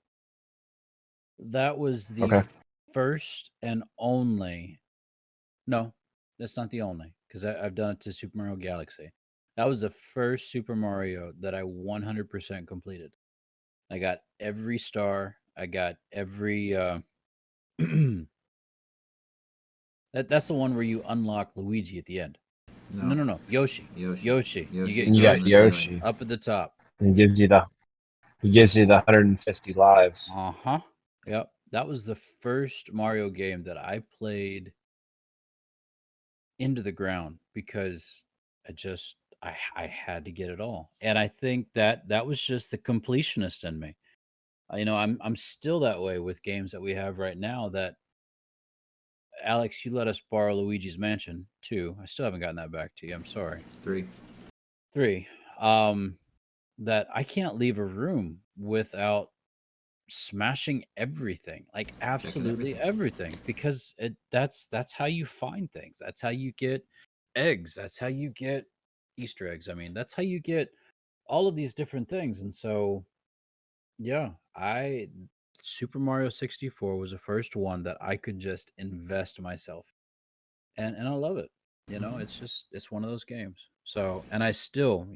That was the Okay. first and only. No, that's not the only, because I've done it to Super Mario Galaxy. That was the first Super Mario that I 100% completed. I got every star. I got every. That's the one where you unlock Luigi at the end. No. Yoshi. Yoshi. You get You got Yoshi Yoshi. up at the top. And he gives you the 150 lives. Uh-huh. Yep. That was the first Mario game that I played into the ground because I had to get it all. And I think that was just the completionist in me. I'm still that way with games that we have right now that Alex, you let us borrow Luigi's Mansion 2. I still haven't gotten that back to you. I'm sorry. 3. 3. That I can't leave a room without smashing everything, like absolutely everything, because that's how you find things. That's how you get eggs. That's how you get Easter eggs. I mean, that's how you get all of these different things. And so, yeah, Super Mario 64 was the first one that I could just invest myself, and I love it. It's one of those games. So, and I still,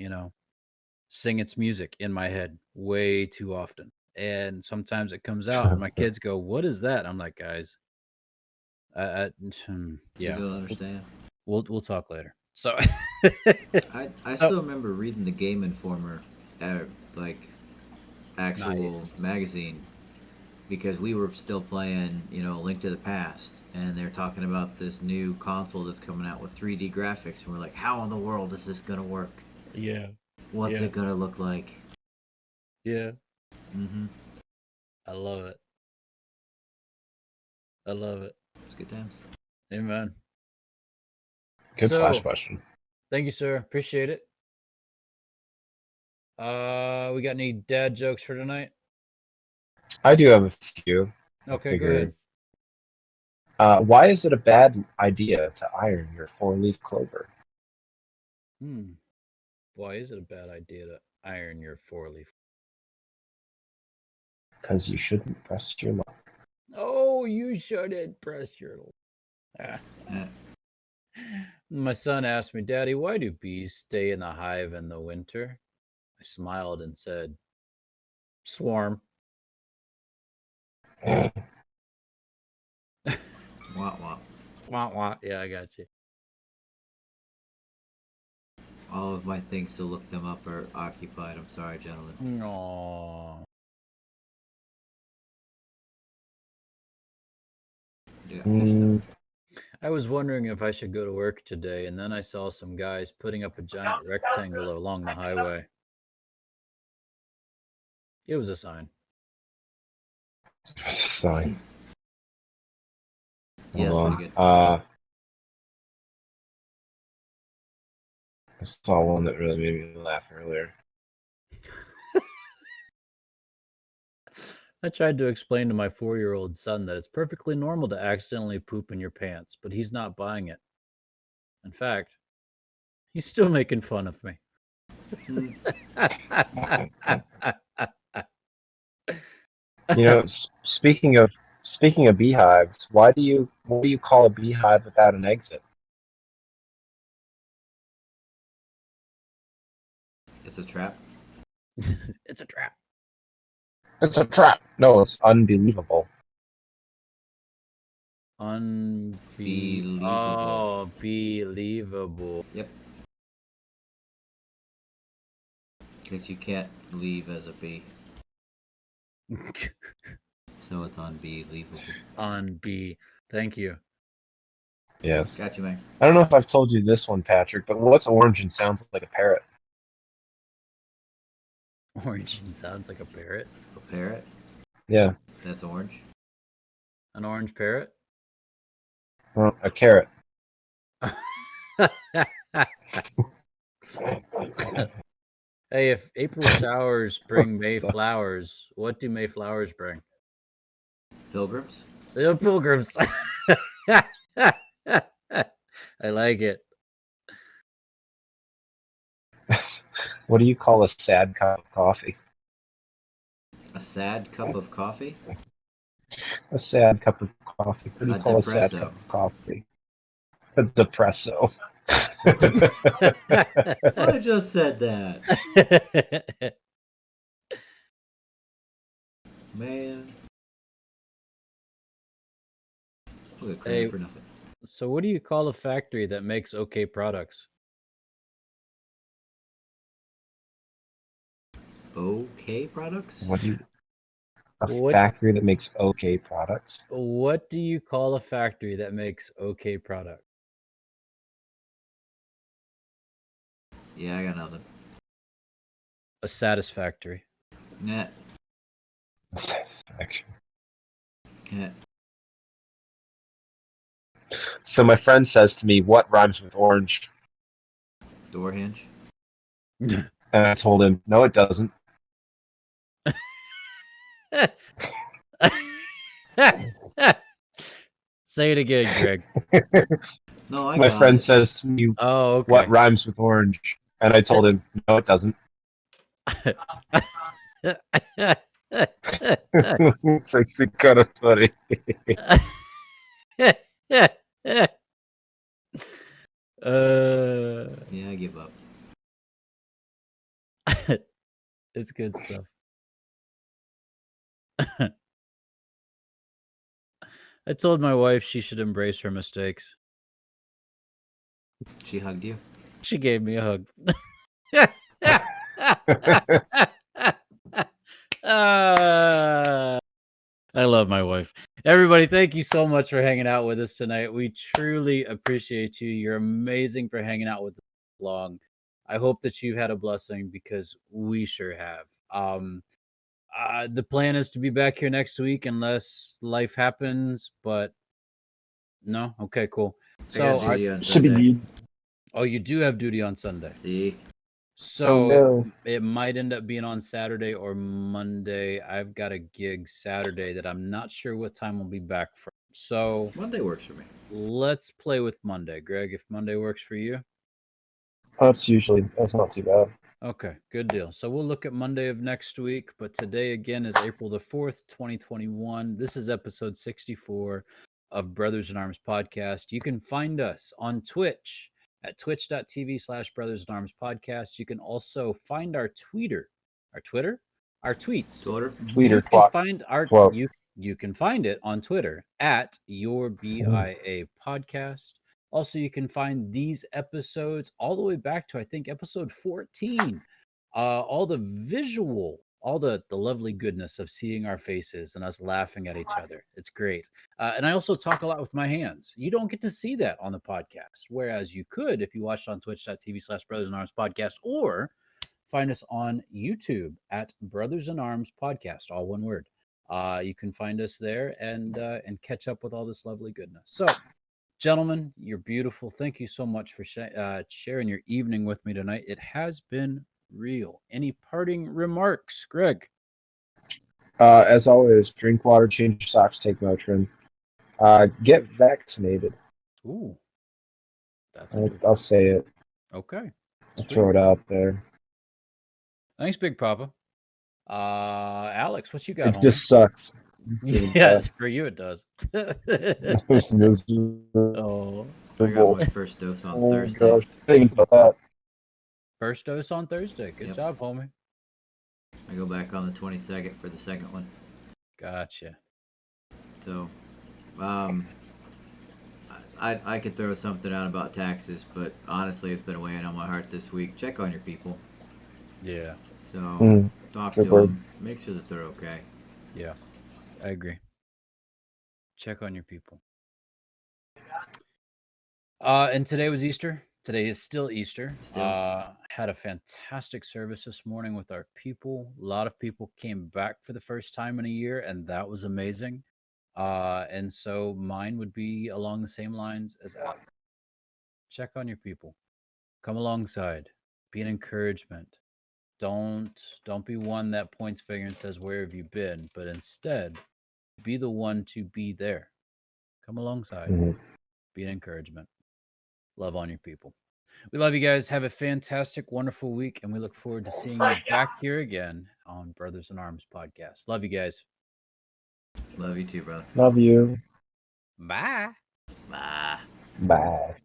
sing its music in my head way too often. And sometimes it comes out and my kids go, "What is that?" I'm like, "Guys, You yeah, don't understand. we'll talk later." So I still remember reading the Game Informer, like actual Nice. magazine, because we were still playing, Link to the Past, and they're talking about this new console that's coming out with 3D graphics, and we're like, how in the world is this gonna work? Yeah. What's it gonna look like? Yeah. Mm-hmm. I love it. I love it. It's good times. Amen. Good flash question. Thank you, sir. Appreciate it. We got any dad jokes for tonight? I do have a few. Okay, go ahead. Why is it a bad idea to iron your 4-leaf clover? Why is it a bad idea to iron your 4-leaf? Because you shouldn't press your luck. Oh, you shouldn't press your luck. My son asked me, Daddy, why do bees stay in the hive in the winter? I smiled and said, swarm. Wah wah. Wah, wah. Yeah, I got you. All of my things to look them up are occupied. I'm sorry, gentlemen. Aww. Yeah, I was wondering if I should go to work today, and then I saw some guys putting up a giant rectangle along the highway. It was a sign. Sign. Yeah, that's pretty good. I saw one that really made me laugh earlier. I tried to explain to my 4-year-old son that it's perfectly normal to accidentally poop in your pants, but he's not buying it. In fact, he's still making fun of me. Speaking of beehives, what do you call a beehive without an exit? It's a trap. It's a trap. It's a trap. No, it's unbelievable. Believable. Oh, believable. Yep. Because you can't leave as a bee. So it's unbelievable. Thank you. Yes. Got you, man. I don't know if I've told you this one, Patrick, but what's orange and sounds like a parrot? Orange and sounds like a parrot. A parrot? Yeah. That's orange. An orange parrot? Well, a carrot. Hey, if April showers bring May flowers, what do May flowers bring? Pilgrims? They're pilgrims. I like it. What do you call a sad cup of coffee? A sad cup of coffee? A sad cup of coffee. What do you A call a sad depresso. cup of coffee? A depresso. I just said that. Man. I'll get credit for nothing. So what do you call a factory that makes okay products? Okay products? Factory that makes okay products? What do you call a factory that makes okay product? Yeah, I got nothing. A satisfactory. Nah. Satisfaction. Yeah. So my friend says to me, what rhymes with orange? Door hinge? And I told him, no, it doesn't. Say it again, Greg. No, I My got friend it. says to me, Oh, okay. what rhymes with orange? And I told him, no, it doesn't. It's actually kind of funny. Yeah, I give up. It's good stuff. I told my wife she should embrace her mistakes. She hugged you? She gave me a hug. I love my wife. Everybody, thank you so much for hanging out with us tonight. We truly appreciate you. You're amazing for hanging out with us long. I hope that you've had a blessing because we sure have. The plan is to be back here next week unless life happens, but no? Okay, cool. I got So, duty on Should be Sunday. good. oh, you do have duty on Sunday. See? So no. it might end up being on Saturday or Monday. I've got a gig Saturday that I'm not sure what time we'll be back from. So Monday works for me. let's play with Monday, Greg. If Monday works for you. That's not too bad. Okay, good deal. So we'll look at Monday of next week, but today again is April the 4th, 2021. This is episode 64 of Brothers in Arms podcast. You can find us on Twitch at twitch.tv/Brothers in Arms podcast. You can also find our tweets. Twitter? Tweeter You can clock. find our Quote. you can find it on Twitter at yourBIA podcast. Also, you can find these episodes all the way back to, I think, episode 14. All the lovely goodness of seeing our faces and us laughing at each other. It's great. And I also talk a lot with my hands. You don't get to see that on the podcast, whereas you could if you watched on twitch.tv/Brothers in Arms podcast, or find us on YouTube at Brothers in Arms podcast, all one word. You can find us there and catch up with all this lovely goodness. So, gentlemen, you're beautiful. Thank you so much for sharing your evening with me tonight. It has been real. Any parting remarks, Greg? As always, drink water, change your socks, take Motrin. Get vaccinated. Ooh, that's I'll say it. Okay. I'll throw it out there. Thanks, Big Papa. Alex, what you got? It homie? just sucks. Yeah, for you it does. Oh, I got my first dose on Thursday. Gosh. Think about that. first dose on Thursday. Good job, homie. I go back on the 22nd for the second one. Gotcha. So, I could throw something out about taxes, but honestly, it's been weighing on my heart this week. Check on your people. Yeah. So, talk to them. Make sure that they're okay. Yeah, I agree. Check on your people. And today was Easter. Today is still Easter. Had a fantastic service this morning with our people. A lot of people came back for the first time in a year, and that was amazing. And so mine would be along the same lines as Alex. Check on your people. Come alongside. Be an encouragement. Don't be one that points finger and says, "Where have you been?" But instead, be the one to be there. Come alongside. Be an encouragement. Love on your people. We love you guys. Have a fantastic, wonderful week, and we look forward to seeing you back here again on Brothers in Arms podcast. Love you guys. Love you too, brother. Love you. Bye. Bye. Bye.